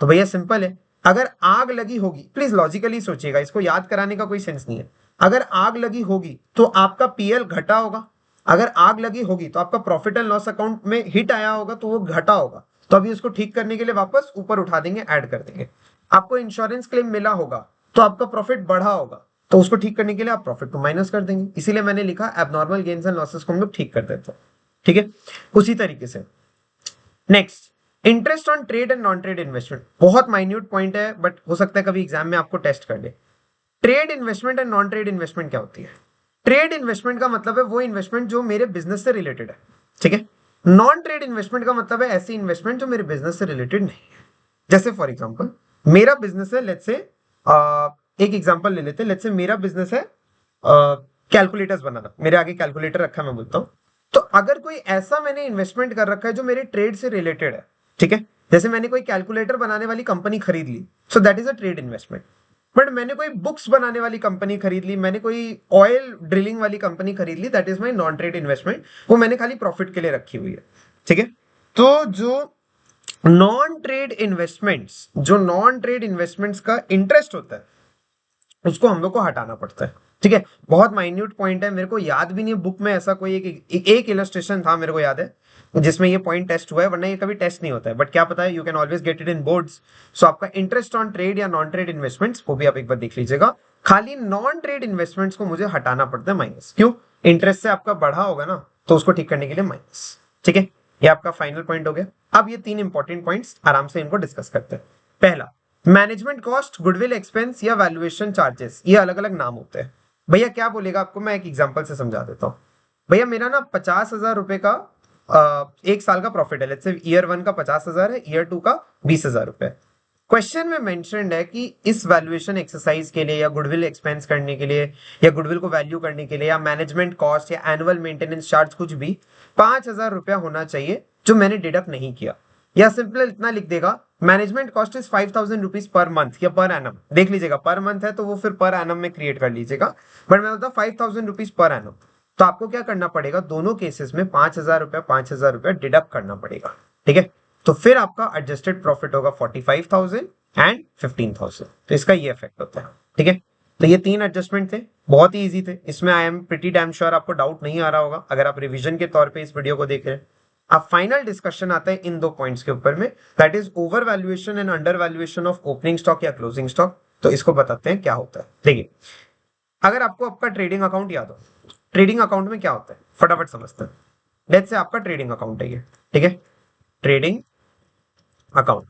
तो भैया सिंपल है, अगर आग लगी होगी, प्लीज लॉजिकली सोचिएगा, इसको याद कराने का कोई सेंस नहीं है। अगर आग लगी होगी तो आपका पीएल घटा होगा, अगर आग लगी होगी तो आपका प्रॉफिट एंड लॉस अकाउंट में हिट आया होगा तो वो घटा होगा, तो अभी उसको ठीक करने के लिए वापस ऊपर उठा देंगे, ऐड कर देंगे। आपको इंश्योरेंस क्लेम मिला होगा तो आपका प्रॉफिट बढ़ा होगा, तो उसको ठीक करने के लिए आप प्रॉफिट को माइनस कर देंगे। इसीलिए मैंने लिखा एबनॉर्मल गेन्स एंड लॉसेस को हम लोग ठीक कर देते हैं। ठीक है, उसी तरीके से next, interest on trade and non trade investment, बहुत माइन्यूट पॉइंट है बट हो सकता है कभी एग्जाम में आपको टेस्ट कर दे। Trade investment and non trade investment क्या होती है? ट्रेड इन्वेस्टमेंट का मतलब है वो इन्वेस्टमेंट जो मेरे बिजनेस से रिलेटेड है, ठीक है। नॉन ट्रेड इन्वेस्टमेंट का मतलब है ऐसी इन्वेस्टमेंट जो मेरे बिजनेस से रिलेटेड नहीं है। जैसे फॉर एग्जांपल मेरा बिजनेस है, लेट्स से एक एग्जांपल ले लेते हैं, लेट्स से मेरा बिजनेस है कैलकुलेटर्स बनाना, मेरे आगे कैलकुलेटर रखा है, मैं बोलता हूँ। तो अगर कोई ऐसा मैंने इन्वेस्टमेंट कर रखा है जो मेरे ट्रेड से रिलेटेड है, ठीक है, जैसे मैंने कोई कैलकुलेटर बनाने वाली कंपनी खरीद ली, so that is a trade investment. But मैंने कोई बुक्स बनाने वाली कंपनी खरीद ली, मैंने कोई ऑयल ड्रिलिंग वाली कंपनी खरीद ली, that is my non trade investment, वो मैंने खाली प्रॉफिट के लिए रखी हुई है, ठीक है। तो जो नॉन ट्रेड इन्वेस्टमेंट्स, जो नॉन ट्रेड इन्वेस्टमेंट्स का इंटरेस्ट होता है, उसको हम लोग को हटाना पड़ता है, ठीक है। बहुत माइन्यूट पॉइंट है, मेरे को याद भी नहीं है, बुक में ऐसा कोई एक इलस्ट्रेशन था मेरे को याद है जिसमें ये पॉइंट टेस्ट हुआ है, वरना ये कभी टेस्ट नहीं होता है, बट क्या पता है, you can always get it in boards. So आपका इंटरेस्ट ऑन ट्रेड या नॉन ट्रेड इन्वेस्टमेंट्स, वो भी आप एक बार देख लीजिएगा। खाली नॉन ट्रेड इन्वेस्टमेंट्स को मुझे हटाना पड़ता है माइनस, क्यों? इंटरेस्ट से आपका बढ़ा होगा ना, तो उसको ठीक करने के लिए माइनस, ठीक है। ये आपका फाइनल पॉइंट हो गया। अब ये 3 इंपॉर्टेंट पॉइंट्स आराम से इनको डिस्कस करते हैं। पहला, मैनेजमेंट कॉस्ट, गुडविल एक्सपेंस या वैल्यूएशन चार्जेस, ये अलग अलग नाम होते हैं। भैया क्या बोलेगा आपको, मैं एक एग्जांपल से समझा देता हूँ। भैया मेरा ना 50,000 रुपए का एक साल का प्रॉफिट है, लेट्स से ईयर 1 का 50,000 है, ईयर 2 का 20,000 रुपए। क्वेश्चन में मेंशन्ड है कि इस वैल्यूएशन एक्सरसाइज के लिए या गुडविल एक्सपेंस करने के लिए या गुडविल को वैल्यू करने के लिए या मैनेजमेंट कॉस्ट या एनुअल मेंटेनेंस चार्ज कुछ भी 5,000 रुपया होना चाहिए, जो मैंने डिडक्ट नहीं किया। या सिंपल इतना लिख देगा, management cost is 5,000 rupees per month या पर एनम, देख लीजिएगा पर मंथ है तो वो फिर पर एनम में क्रिएट कर लीजिएगा, बट मैं बोलता 5,000 रुपीज पर एनम। तो आपको क्या करना पड़ेगा, दोनों केसेस में 5,000 रुपया डिडक्ट करना पड़ेगा, ठीक है। तो फिर आपका एडजस्टेड प्रॉफिट होगा 45,000 एंड 15,000। तो इसका ये इफेक्ट होता है, ठीक है। तो ये 3 एडजस्टमेंट थे, बहुत ही इजी थे, इसमें I am pretty damn sure आपको डाउट नहीं आ रहा होगा अगर आप रिवीजन के तौर पे इस वीडियो को देख रहे हैं। अब फाइनल डिस्कशन आता है इन 2 पॉइंट्स के ऊपर में, that is over valuation and under valuation of opening stock या क्लोजिंग स्टॉक। तो इसको बताते हैं क्या होता है। देखिए, अगर आपको आपका ट्रेडिंग अकाउंट याद हो, ट्रेडिंग अकाउंट में क्या होता है फटाफट समझते हैं। लेट्स से आपका ट्रेडिंग अकाउंट है ये, ठीक है, ट्रेडिंग अकाउंट।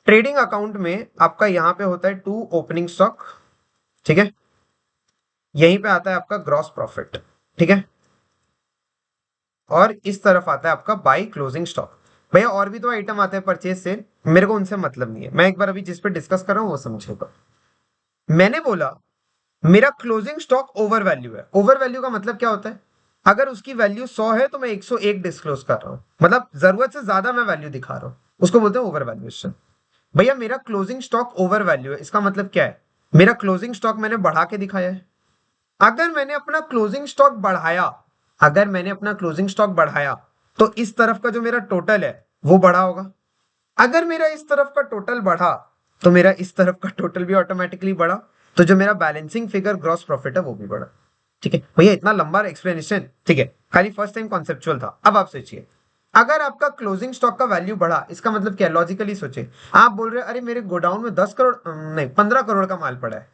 ट्रेडिंग अकाउंट में आपका यहां पे होता है 2 ओपनिंग स्टॉक, ठीक है, यहीं पे आता है आपका ग्रॉस प्रॉफिट, ठीक है, और इस तरफ आता है आपका बाई क्लोजिंग स्टॉक। भैया और भी तो आइटम आते हैं परचेज से, मेरे को उनसे मतलब नहीं है, मैं एक बार अभी जिस पे डिस्कस कर रहा हूं वो समझेगा। मैंने बोला मेरा क्लोजिंग स्टॉक ओवर वैल्यू है। ओवर वैल्यू का मतलब क्या होता है, अगर उसकी वैल्यू 100 है तो मैं 101 डिस्क्लोज कर रहा हूं, मतलब जरूरत से ज्यादा मैं वैल्यू दिखा रहा हूं, उसको बोलते हैं ओवर वैल्यूएशन। भैया मेरा क्लोजिंग स्टॉक ओवर वैल्यू है, इसका मतलब क्या है, मेरा क्लोजिंग स्टॉक मैंने बढ़ा के दिखाया है। अगर मैंने अपना क्लोजिंग स्टॉक बढ़ाया, अगर मैंने अपना क्लोजिंग स्टॉक बढ़ाया, तो इस तरफ का जो मेरा टोटल है वो बढ़ा होगा। अगर मेरा इस तरफ का टोटल बढ़ा, तो मेरा इस तरफ का टोटल भी ऑटोमेटिकली बढ़ा, तो जो मेरा बैलेंसिंग फिगर ग्रॉस प्रॉफिट है वो भी बढ़ा, ठीक है। भैया इतना लंबा एक्सप्लेनेशन, ठीक है, खाली फर्स्ट टाइम कॉन्सेप्चुअल था। अब आप सोचिए, अगर आपका क्लोजिंग स्टॉक का वैल्यू बढ़ा, इसका मतलब क्या, लॉजिकली सोचिए, आप बोल रहे हैं अरे मेरे गोडाउन में 10 करोड़ नहीं 15 करोड़ का माल पड़ा है,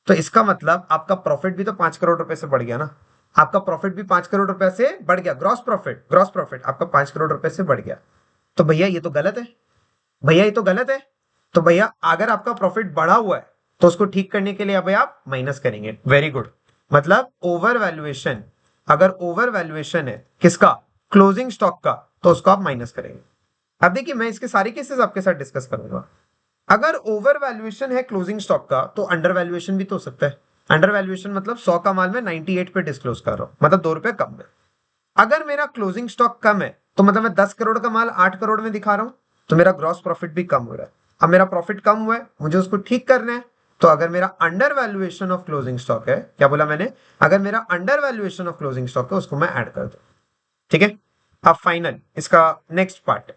तो इसका मतलब आपका प्रॉफिट भी तो 5 करोड़ रुपए से बढ़ गया ना, आपका प्रॉफिट भी 5 करोड़ रुपए से बढ़ गया, ग्रॉस प्रॉफिट आपका 5 करोड़ रुपए से बढ़ गया। तो भैया ये तो गलत है, भैया ये तो गलत है। तो भैया अगर आपका प्रॉफिट बढ़ा हुआ है तो उसको ठीक करने के लिए अब आप माइनस करेंगे, वेरी गुड। मतलब ओवर वैल्यूएशन, अगर ओवर वैल्यूएशन है किसका, क्लोजिंग स्टॉक का, तो उसको आप माइनस करेंगे। अब देखिए मैं इसके सारे केसेस आपके साथ डिस्कस करूंगा। अगर ओवर वैल्यूएशन है क्लोजिंग स्टॉक का, तो अंडर वैल्यूएशन भी तो हो सकता है। अंडर वैल्यूएशन मतलब 100 का माल में 98 पे डिस्क्लोज कर रहा हूं, मतलब 2 रुपए कम में। अगर मेरा क्लोजिंग स्टॉक कम है, तो मतलब मैं 10 करोड़ का माल 8 करोड़ में दिखा रहा हूं, तो मेरा ग्रॉस प्रॉफिट भी कम हो रहा है। अब मेरा प्रॉफिट कम हुआ है, मुझे उसको ठीक करना है। तो अगर मेरा under valuation of closing stock है, क्या बोला मैंने, अगर मेरा under valuation of closing stock है, उसको मैं ऐड कर दूं, ठीक है। अब फाइनल इसका नेक्स्ट पार्ट,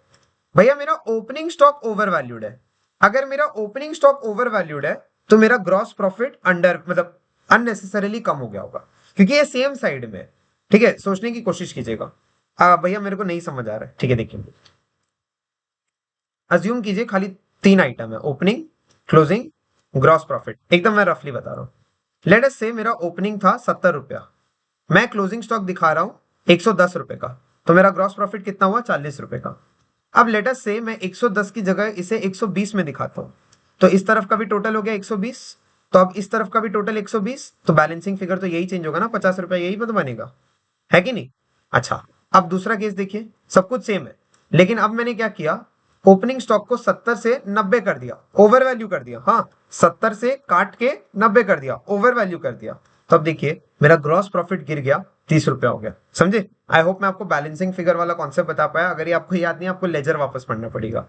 भैया मेरा ओपनिंग स्टॉक ओवर वैल्यूड है। अगर मेरा ओपनिंग स्टॉक ओवर वैल्यूड है, तो मेरा ग्रॉस प्रॉफिट अंडर मतलब अननेसेसरीली कम हो गया होगा, क्योंकि ये सेम साइड में है, ठीक है। सोचने की कोशिश कीजिएगा। भैया मेरे को नहीं समझ आ रहा है, ठीक है, देखिए अज्यूम कीजिए खाली 3 आइटम है, ओपनिंग, क्लोजिंग, ग्रॉस प्रॉफिट, एकदम मैं रफली बता रहा हूं। लेट अस से मेरा ओपनिंग था 70 रुपया, मैं क्लोजिंग स्टॉक दिखा रहा हूं 110 रुपए का, तो मेरा ग्रॉस प्रॉफिट कितना हुआ, 40 रुपए का। अब लेट अस से मैं 110 की जगह इसे 120 में दिखाता हूं, तो इस तरफ का भी टोटल हो गया 120, तो अब इस तरफ का भी टोटल 120, तो बैलेंसिंग फिगर तो यही चेंज होगा ना, 50 रुपया यही तो बनेगा, है कि नहीं। अच्छा, अब दूसरा केस देखिए, सब कुछ सेम है, लेकिन अब मैंने क्या किया, ओपनिंग स्टॉक को 70 से 90 कर दिया, ओवर वैल्यू कर दिया। हाँ, 70 से काट के 90 कर दिया, ओवर वैल्यू कर दिया। तब देखिए मेरा ग्रॉस प्रॉफिट गिर गया, 30 रुपया हो गया। समझे? आई होप मैं आपको बैलेंसिंग फिगर वाला कॉन्सेप्ट बता पाया। अगर ये आपको याद नहीं, आपको लेजर वापस पढ़ना पड़ेगा।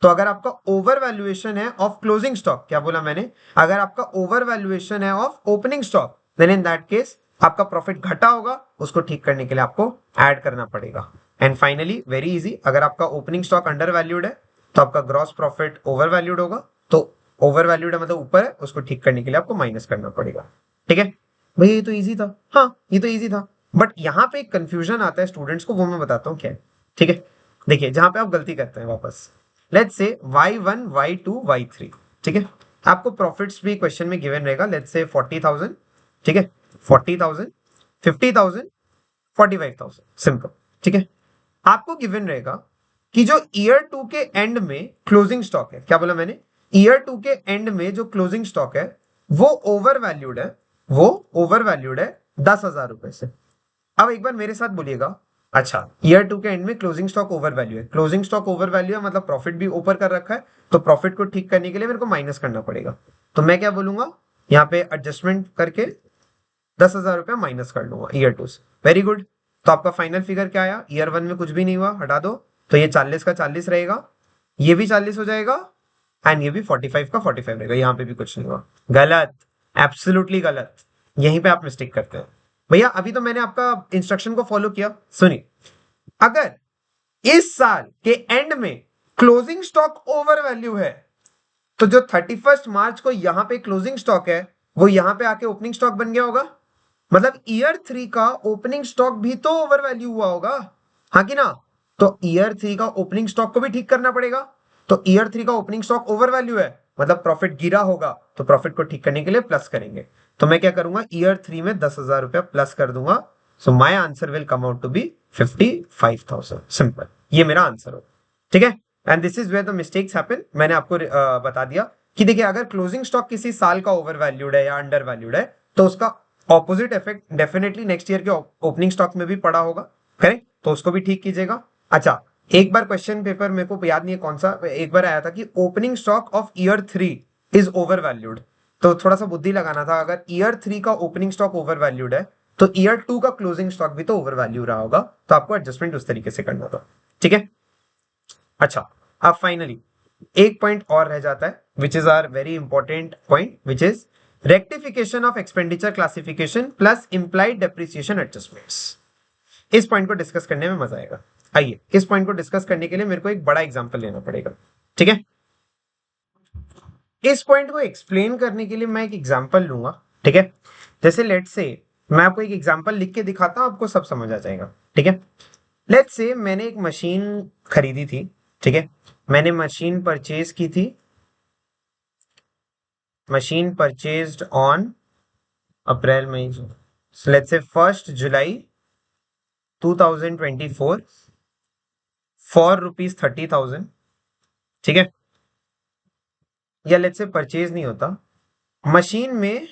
तो अगर आपका ओवर वैल्यूएशन है ऑफ क्लोजिंग स्टॉक, क्या बोला मैंने, अगर आपका ओवर वैल्यूएशन है of opening stock, then in that case आपका प्रॉफिट घटा होगा, उसको ठीक करने के लिए आपको ऐड करना पड़ेगा। एंड फाइनली वेरी इजी, अगर आपका ओपनिंग स्टॉक अंडर वैल्यूड है तो आपका ग्रॉस प्रॉफिट ओवर वैल्यूड होगा, तो ओवर वैल्यूड है मतलब ऊपर है, उसको ठीक करने के लिए आपको माइनस करना पड़ेगा। ठीक है भैया, ये तो इजी था। हाँ, ये तो इजी था, बट यहाँ पे एक कंफ्यूजन आता है स्टूडेंट्स को, वो मैं बताता हूँ क्या है। ठीक है, देखिए जहां पे आप गलती करते हैं, वापस let's say y1 y2 y3, ठीक है, आपको प्रॉफिट्स भी क्वेश्चन में गिवन रहेगा, लेट्स से 40,000, ठीक है, 40,000, 50,000, 45,000, सिंपल। ठीक है, आपको गिवन रहेगा कि जो ईयर 2 के एंड में क्लोजिंग स्टॉक है, क्या बोला मैंने, ईयर 2 के एंड में जो क्लोजिंग स्टॉक है वो ओवर वैल्यूड है, वो ओवर वैल्यूड है 10,000 रुपए से। अब एक बार मेरे साथ बोलिएगा, अच्छा ईयर 2 के एंड में क्लोजिंग स्टॉक ओवर वैल्यू है, क्लोजिंग स्टॉक ओवर वैल्यू है मतलब प्रॉफिट भी ऊपर कर रखा है, तो प्रॉफिट को ठीक करने के लिए मेरे को माइनस करना पड़ेगा। तो मैं क्या बोलूंगा, यहाँ पे एडजस्टमेंट करके 10,000 रुपया माइनस कर लूंगा ईयर 2 से। वेरी गुड, तो आपका फाइनल फिगर क्या आया, ईयर 1 में कुछ भी नहीं हुआ, हटा दो, तो ये 40 का 40 रहेगा, ये भी 40 हो जाएगा, एंड ये भी 45 का 45 रहेगा, यहाँ पे भी कुछ नहीं हुआ। गलत, एब्सोल्युटली गलत, यहीं पे आप मिस्टेक करते हैं। भैया अभी तो मैंने आपका इंस्ट्रक्शन को फॉलो किया, सुनिए, अगर इस साल के एंड में क्लोजिंग स्टॉक ओवर वैल्यू है, तो जो 31 मार्च को यहां पे क्लोजिंग स्टॉक है वो यहां पे आके ओपनिंग स्टॉक बन गया होगा, मतलब ईयर 3 का ओपनिंग स्टॉक भी तो ओवर वैल्यू हुआ होगा, हाँ कि ना। तो ईयर 3 का ओपनिंग स्टॉक को भी ठीक करना पड़ेगा, तो ईयर 3 का ओपनिंग स्टॉक ओवर वैल्यू है मतलब प्रॉफिट गिरा होगा, तो प्रॉफिट को ठीक करने के लिए प्लस करेंगे। तो मैं क्या करूंगा, ईयर 3 में 10,000 रुपया प्लस कर दूंगा, so my answer will come out to be 55,000, simple, ये मेरा आंसर होगा। ठीक है, and this is where the mistakes happen. मैंने आपको बता दिया कि देखिए अगर क्लोजिंग स्टॉक किसी साल का ओवर वैल्यूड है या अंडर वैल्यूड है, तो उसका opposite effect definitely next year के ओपनिंग स्टॉक में भी पड़ा होगा, करेक्ट, तो उसको भी ठीक कीजिएगा। अच्छा, एक बार क्वेश्चन पेपर मेरे को याद नहीं है कौन सा, एक बार आया था कि opening stock of year 3 is over valued, तो थोड़ा सा बुद्धि लगाना था, अगर ईयर 3 का ओपनिंग स्टॉक ओवर वैल्यूड है तो ईयर 2 का क्लोजिंग स्टॉक भी तो ओवर वैल्यू रहा होगा, तो आपको एडजस्टमेंट उस तरीके से करना था। ठीक है, अच्छा, अब फाइनली एक पॉइंट और रह जाता है, which is are very important point, which is rectification of expenditure classification plus implied depreciation adjustments. इस पॉइंट को डिस्कस करने में मजा आएगा। आइए, इस पॉइंट को डिस्कस करने के लिए मेरे को एक बड़ा एग्जांपल लेना पड़ेगा। ठीक है, इस पॉइंट को एक्सप्लेन करने के लिए मैं एक एग्जांपल लूंगा। ठीक है, जैसे लेट्स से मैं आपको एक एग्जांपल लिख के दिखाता हूं, आपको सब समझ आ जाएगा। ठीक है, लेट्स से मैंने एक मशीन खरीदी थी, ठीक है, मैंने मशीन परचेज की थी, machine purchased on April May, let's say 1 July 2024 for ₹30,000। ठीक है, या लेट्स से परचेज नहीं होता, मशीन में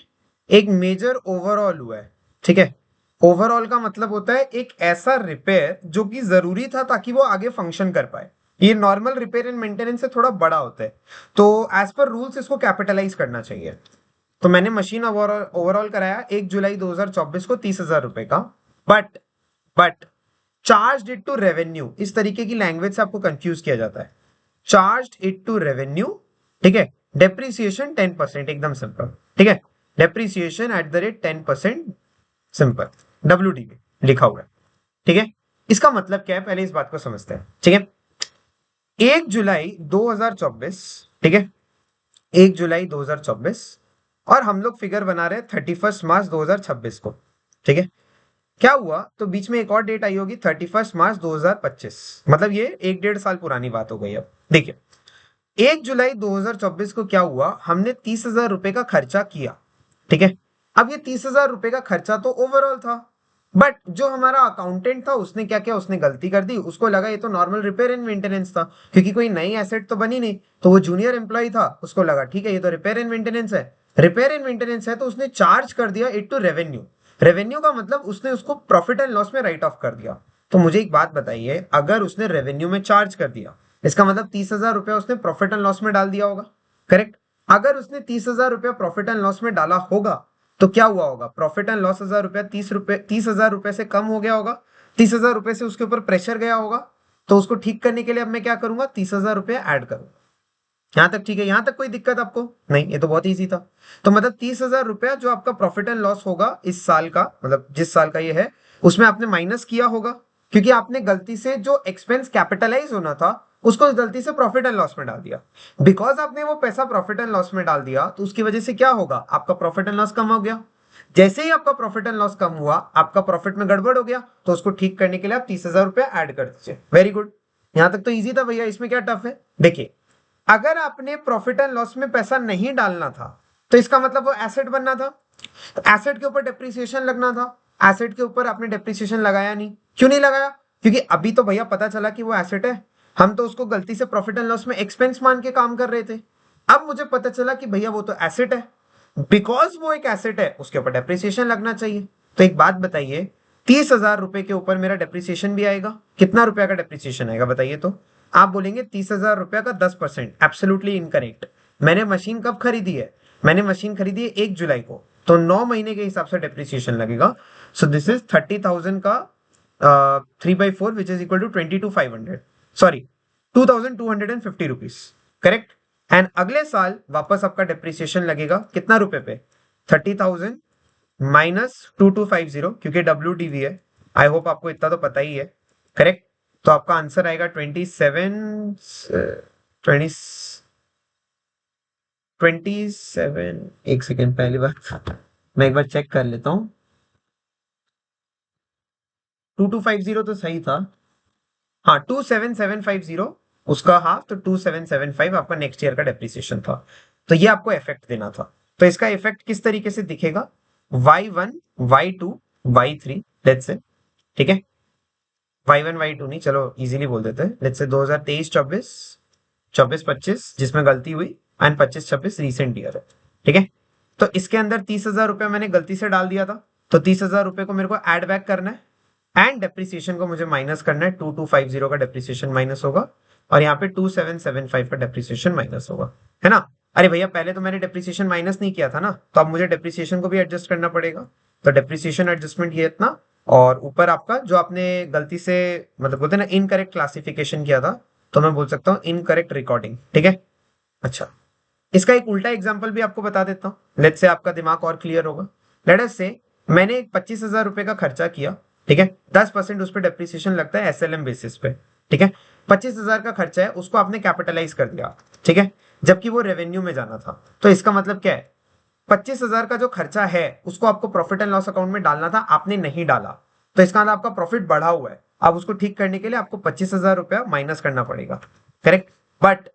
एक मेजर ओवरऑल हुआ है। ठीक है, ओवरऑल का मतलब होता है एक ऐसा रिपेयर जो कि जरूरी था ताकि वो आगे फंक्शन कर पाए, ये नॉर्मल रिपेयर एंड मेंटेनेंस से थोड़ा बड़ा होता है, तो एज पर रूल्स इसको कैपिटलाइज करना चाहिए। तो मैंने मशीन ओवरऑल कराया 1 जुलाई 2024 को 30,000 रुपए का, but but charge it to revenue, इस तरीके की लैंग्वेज से आपको कंफ्यूज किया जाता है, चार्ज इट टू रेवेन्यू। ठीक है, डेप्रीसिएशन 10%, एकदम सिंपल। ठीक है, depreciation at the rate 10%, simple, WDV लिखा हुआ है। ठीक है, इसका मतलब क्या है, पहले इस बात को समझते हैं। ठीक है, 1 जुलाई 2024, ठीक है, 1 जुलाई 2024, और हम लोग फिगर बना रहे हैं 31 मार्च 2026 को। ठीक है, क्या हुआ, तो बीच में एक और डेट आई होगी 31 मार्च 2025, मतलब ये 1 डेढ़ साल पुरानी बात हो गई। अब देखिए 1 जुलाई 2024 को क्या हुआ, हमने 30,000 रुपए का खर्चा किया। ठीक है, अब ये 30,000 रुपए का खर्चा तो ओवरऑल था, बट जो हमारा अकाउंटेंट था उसने क्या किया, उसने गलती कर दी, उसको लगा ये तो नॉर्मल रिपेयर एंड मेंटेनेंस था, क्योंकि कोई नई एसेट तो बनी नहीं, तो वो जूनियर एम्प्लॉय था, उसको लगा ठीक है ये तो रिपेयर एंड मेंटेनेंस है, रिपेयर एंड मेंटेनेंस है तो उसने चार्ज कर दिया इट टू रेवेन्यू। रेवेन्यू का मतलब उसने उसको प्रॉफिट एंड लॉस में राइट ऑफ कर दिया। तो मुझे एक बात बताइए, अगर उसने रेवेन्यू में चार्ज कर दिया, इसका मतलब 30,000 रुपया उसने प्रॉफिट एंड लॉस में डाल दिया होगा, करेक्ट। अगर उसने 30,000 रुपया प्रॉफिट एंड लॉस में डाला होगा तो क्या हुआ होगा, प्रॉफिट एंड लॉस 1000 रुपया 30,000 रुपए से कम हो गया होगा, 30,000 रुपए से उसके ऊपर प्रेशर गया होगा। तो उसको ठीक करने के लिए अब मैं क्या करूंगा, 30,000 रुपया ऐड करूंगा। यहां तक ठीक है, यहां तक कोई दिक्कत आपको नहीं, ये तो बहुत इजी था। तो मतलब 30,000 रुपया जो आपका प्रॉफिट एंड लॉस होगा इस साल का, मतलब जिस साल का ये है, उसमें आपने माइनस किया होगा, क्योंकि आपने गलती से जो एक्सपेंस कैपिटलाइज होना था उसको गलती से प्रॉफिट एंड लॉस में डाल दिया। बिकॉज आपने वो पैसा प्रॉफिट एंड लॉस में डाल दिया तो उसकी वजह से क्या होगा, आपका प्रॉफिट एंड लॉस कम हो गया। जैसे ही आपका प्रॉफिट एंड लॉस कम हुआ, आपका प्रॉफिट में गड़बड़ हो गया, तो उसको ठीक करने के लिए आप 30,000 रुपया ऐड कर दीजिए। वेरी गुड, यहां तक तो इजी था भैया, इसमें क्या टफ है। देखिए, अगर आपने प्रॉफिट एंड लॉस में पैसा नहीं डालना था तो इसका मतलब वो एसेट बनना था, तो एसेट के ऊपर डेप्रिसिएशन लगना था। एसेट के ऊपर आपने डेप्रिसिएशन लगाया नहीं, क्यों नहीं लगाया, क्योंकि अभी तो भैया पता चला कि वो एसेट है, हम तो उसको गलती से प्रॉफिट एंड लॉस में एक्सपेंस मान के काम कर रहे थे। अब मुझे पता चला कि भैया वो तो एसेट है, बिकॉज वो एक एसेट है उसके ऊपर डेप्रिसिएशन लगना चाहिए। तो एक बात बताइए, 30,000 रुपए के ऊपर मेरा डेप्रिसिएशन भी आएगा, कितना रुपया का डेप्रिसिएशन आएगा बताइए। तो आप बोलेंगे 30,000 रुपया का 10%, एब्सोल्युटली इनकरेक्ट। मैंने मशीन कब खरीदी है, मैंने मशीन खरीदी है 1 जुलाई को, तो 9 महीने के हिसाब से डेप्रिसिएशन लगेगा। सो दिस इज 30,000 का 3/4 which is equal to 22,500, sorry 2,250 rupees, correct. And अगले साल वापस आपका डेप्रिसिएशन लगेगा कितना रुपए पे, 30,000 माइनस 2250, क्योंकि WDV है। आई होप आपको इतना तो पता ही है, करेक्ट। तो आपका आंसर आएगा 27। एक सेकेंड, पहली बार मैं एक बार चेक कर लेता हूँ। 2250 तो सही था, हाँ 27750 उसका हाफ, तो 2775 आपका नेक्स्ट ईयर का डेप्रिसिएशन था। तो ये आपको इफेक्ट देना था। तो इसका इफेक्ट किस तरीके से दिखेगा, Y1 Y2 Y3 let's say, ठीक है। Y1 Y2 नहीं, चलो इजीली बोल देते हैं, लेट्स से 2023-24, 24-25 जिसमें गलती हुई, एंड 25-26 रीसेंट ईयर है, ठीक है। तो इसके अंदर 30,000 रुपया मैंने गलती से डाल दिया था, तो 30,000 रुपए को मेरे को ऐड बैक करना है, एंड डेप्रिसिएशन को मुझे माइनस करना है। 2250 का डेप्रिसिएशन माइनस होगा, और यहाँ पे 2775 का डेप्रिसिएशन माइनस होगा, है ना। अरे भैया पहले तो मैंने डेप्रिसिएशन माइनस नहीं किया था ना, तो अब मुझे डेप्रिसिएशन को भी एडजस्ट करना पड़ेगा। तो डेप्रिसिएशन एडजस्टमेंट ये इतना, और ऊपर आपका जो आपने गलती से, मतलब बोलते हैं ना, इनकरेक्ट क्लासिफिकेशन किया था, तो मैं बोल सकता हूँ इनकरेक्ट रिकॉर्डिंग, ठीक है। अच्छा, इसका एक उल्टा एग्जाम्पल भी आपको बता देता हूँ, लेट्स से आपका दिमाग और क्लियर होगा। लेट अस से मैंने 25,000 रुपए का खर्चा किया, ठीक है, 10% उस पर डेप्रिसिएशन लगता है SLM बेसिस पे, ठीक है। 25,000 का खर्चा है, उसको आपने कैपिटलाइज कर दिया, ठीक है, जबकि वो रेवेन्यू में जाना था। तो इसका मतलब क्या है, 25,000 का जो खर्चा है उसको आपको प्रॉफिट एंड लॉस अकाउंट में डालना था, आपने नहीं डाला, तो इसका मतलब आपका प्रॉफिट बढ़ा हुआ है। अब उसको ठीक करने के लिए आपको 25,000 रुपया माइनस करना पड़ेगा, करेक्ट। बट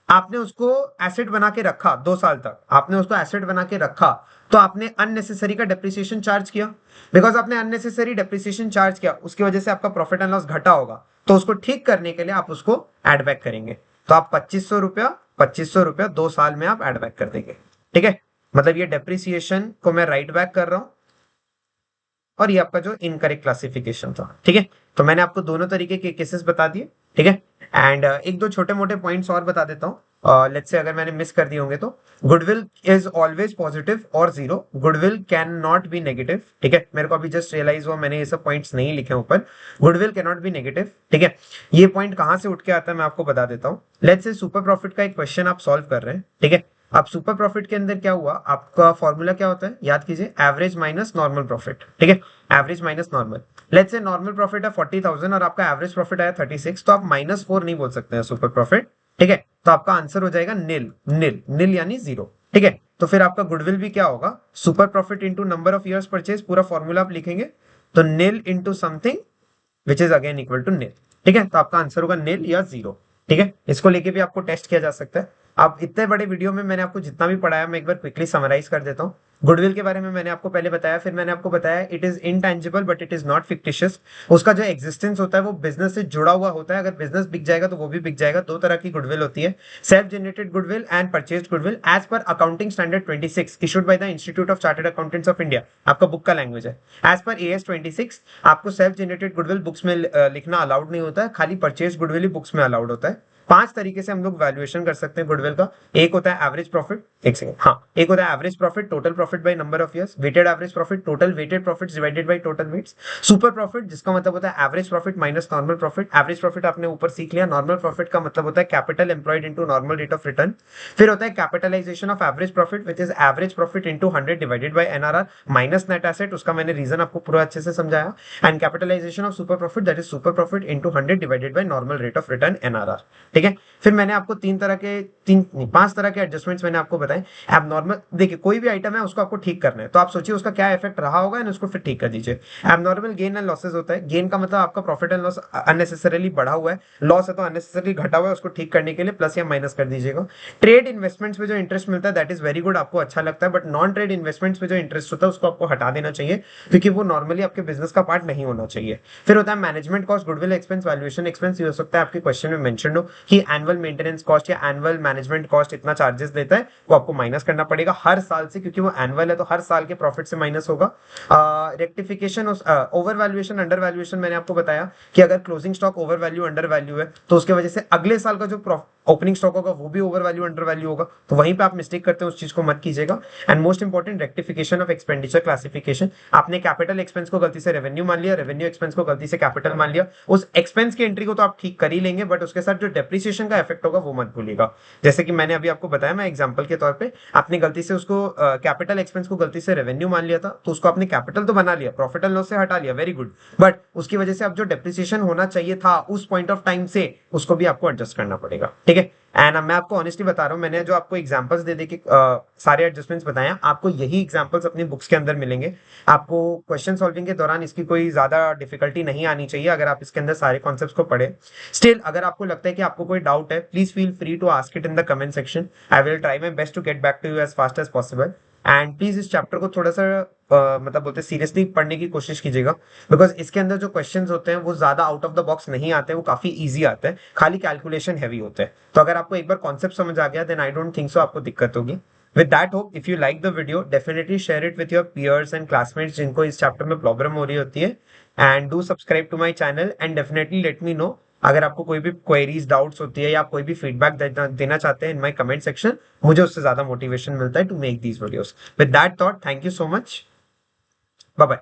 आपने उसको एसेट बना के रखा 2 साल तक, आपने उसको एसेट बना के रखा, तो आपने अननेसेसरी का डेप्रिसिएशन चार्ज किया। बिकॉज आपने अननेसेसरी डेप्रिसिएशन चार्ज किया, उसकी वजह से आपका प्रॉफिट एंड लॉस घटा होगा, तो उसको ठीक करने के लिए आप उसको एड बैक करेंगे। तो आप 2500 रुपया 2 साल में आप एड बैक कर देंगे, ठीक है। मतलब ये डेप्रिसिएशन को मैं राइट बैक कर रहा हूं, और ये आपका जो इनकरेक्ट क्लासिफिकेशन था, ठीक है। तो मैंने आपको दोनों तरीके के केसेस बता दिए, ठीक है। एंड एक दो छोटे मोटे पॉइंट्स और बता देता हूँ, लेट्स से अगर मैंने मिस कर दिए होंगे तो, गुडविल इज ऑलवेज पॉजिटिव और zero, goodwill can not be negative, ठीक है। मेरे को अभी जस्ट रियलाइज हुआ, मैंने ये सब पॉइंट्स नहीं लिखे ऊपर, goodwill can not be negative, ठीक है। ये पॉइंट कहां से उठ के आता है मैं आपको बता देता हूँ। लेट्स से सुपर प्रॉफिट का एक क्वेश्चन आप सॉल्व कर रहे हैं, ठीक है। अब सुपर प्रॉफिट के अंदर क्या हुआ, आपका फॉर्मूला क्या होता है, याद कीजिए, एवरेज माइनस नॉर्मल प्रॉफिट, ठीक है। Average minus normal, let's say normal profit है 40,000 और आपका एवरेज प्रॉफिट आया 36, तो आप -4 नहीं बोल सकते हैं सुपर प्रॉफिट, ठीक है। तो आपका आंसर हो जाएगा नील, नील नील यानी जीरो, ठीक है। तो फिर आपका गुडविल भी क्या होगा, super profit into number of years purchase, पूरा फॉर्मूला आप लिखेंगे, तो nil into something which is again equal to nil, ठीक है। तो आपका आंसर होगा नील या जीरो, ठीक है। इसको लेके भी आपको टेस्ट किया जा सकता है। अब इतने बड़े वीडियो में मैंने आपको जितना भी पढ़ाया मैं एक बार क्विकली समराइज कर देता हूँ। गुडविल के बारे में मैंने आपको पहले बताया, फिर मैंने आपको बताया it is intangible but it is not fictitious. उसका जो एक्जिस्टेंस होता है वो बिजनेस से जुड़ा हुआ होता है, अगर बिजनेस बिक जाएगा तो वो भी बिक जाएगा। दो तरह की गुडविल होती है, self generated goodwill and purchased goodwill as per accounting standard 26 issued by the Institute of Chartered Accountants of India. आपका बुक का लैंग्वेज है। एज पर AS 26 आपको सेल्फ जनरेटेड गुडविल बुक्स में लिखना अलाउड नहीं होता है, खाली परचेज गुडविल ही बुक्स में अलाउड होता है। 5 तरीके से हम लोग वैल्यूएशन कर सकते हैं गुडविल का। एक होता है एवरेज प्रॉफिट, एक सेकंड, हाँ, एक होता है average profit, total profit by number of years, weighted average profit, total weighted profit divided by total weights, super profit जिसका मतलब होता है average profit minus normal profit. Average profit आपने ऊपर सीख लिया, नॉर्मल प्रॉफिट का मतलब होता है capital employed into normal rate of return. फिर होता है capitalisation of average profit which is average profit into 100 divided by NRR minus net asset, उसका मैंने रीजन आपको पूरा अच्छे से समझाया। And capitalisation of super profit that is super profit into 100 divided by normal rate of return NRR। ठीक है, फिर मैंने आपको 5 तरह के एडजस्टमेंट्स मैंने आपको बताए। एबनॉर्मल, देखिए कोई भी आइटम है उसको आपको ठीक करना है, तो आप सोचिए उसका क्या इफेक्ट रहा होगा एंड उसको फिर ठीक कर दीजिए। एबनॉर्मल गेन एंड लॉसेस होता है, गेन का मतलब आपका प्रॉफिट एंड लॉस अननेसेसरीली बढ़ा हुआ है, लॉस है तो अननेसेसरली घटा हुआ है, उसको ठीक करने के लिए प्लस या माइनस कर दीजिएगा। ट्रेड इन्वेस्टमेंट्स में जो इंटरेस्ट मिलता है दैट इज वेरी गुड, आपको अच्छा लगता है, बट नॉन ट्रेड इन्वेस्टमेंट्स में जो इंटरेस्ट होता है उसको आपको हटा देना चाहिए, क्योंकि वो नॉर्मली आपके बिजनेस का पार्ट नहीं होना चाहिए। फिर होता है management cost, goodwill expense, valuation expense. ये हो सकता है आपके क्वेश्चन में मेंशन हो कि एनुअल मेंटेनेंस कॉस्ट या एनुअल मैनेजमेंट कॉस्ट इतना चार्जेस देता है, वो आपको माइनस करना पड़ेगा हर साल से, क्योंकि वो एनुअल है तो हर साल के प्रॉफिट से माइनस होगा। Rectification, over valuation, under valuation, मैंने आपको बताया कि अगर closing stock over value under value है तो उसके वजह से अगले साल का जो ओपनिंग स्टॉक होगा वो भी ओवर वैल्यू अंडर वैल्यू होगा, तो वहीं पे आप मिस्टेक करते हैं, उस चीज को मत कीजिएगा। And most important, rectification of expenditure classification. आपने कैपिटल एक्सपेंस को गलती से रेवेन्यू मान लिया, रेवेन्यू एक्सपेंस को गलती से कैपिटल मान लिया, उस एक्सपेंस की एंट्री को तो आप ठीक कर ही लेंगे, बट उसके साथ जो डेप्रिसिएशन का इफेक्ट होगा वो मत भूलिएगा। जैसे कि मैंने अभी आपको बताया, मैं एग्जांपल के तौर पे, आपने गलती से उसको कैपिटल एक्सपेंस को गलती से रेवेन्यू मान लिया था, तो उसको आपने कैपिटल तो बना लिया, प्रॉफिट एंड लॉस से हटा लिया, वेरी गुड, बट उसकी वजह से अब जो डेप्रिसिएशन होना चाहिए था उस पॉइंट ऑफ टाइम से, उसको भी आपको एडजस्ट करना पड़ेगा। ठीक है, एंड मैं आपको ऑनेस्टली बता रहा हूं, मैंने जो आपको एग्जांपल्स दे दे के सारे एडजस्टमेंट्स बताए, आपको यही एग्जांपल्स अपनी बुक्स के अंदर मिलेंगे। आपको क्वेश्चन सॉल्विंग के दौरान इसकी कोई ज्यादा डिफिकल्टी नहीं आनी चाहिए अगर आप इसके अंदर सारे कॉन्सेप्ट्स को पढ़े। स्टिल अगर आपको लगता है कि आपको कोई डाउट है, please feel free to ask it in the comment section. I will try my best to get back to you as fast as possible. And please इस चैप्टर को थोड़ा सा मतलब बोलते सीरियसली पढ़ने की कोशिश कीजिएगा, बिकॉज इसके अंदर जो क्वेश्चंस होते हैं वो ज्यादा आउट ऑफ द बॉक्स नहीं आते हैं, वो काफी इजी आते हैं, खाली कैलकुलेशन हैवी होते हैं। तो अगर आपको एक बार कॉन्सेप्ट समझ आ गया then I don't think so आपको दिक्कत होगी। With that hope, if you like the video, definitely share it with your peers and classmates जिनको इस चैप्टर में प्रॉब्लम हो रही होती है, and do subscribe to my channel and definitely let me know अगर आपको कोई भी क्वेरीज डाउट्स होती है या आप कोई भी फीडबैक देना चाहते हैं इन माय कमेंट सेक्शन, मुझे उससे ज्यादा मोटिवेशन मिलता है to make these videos. With that thought, thank you so much, bye bye.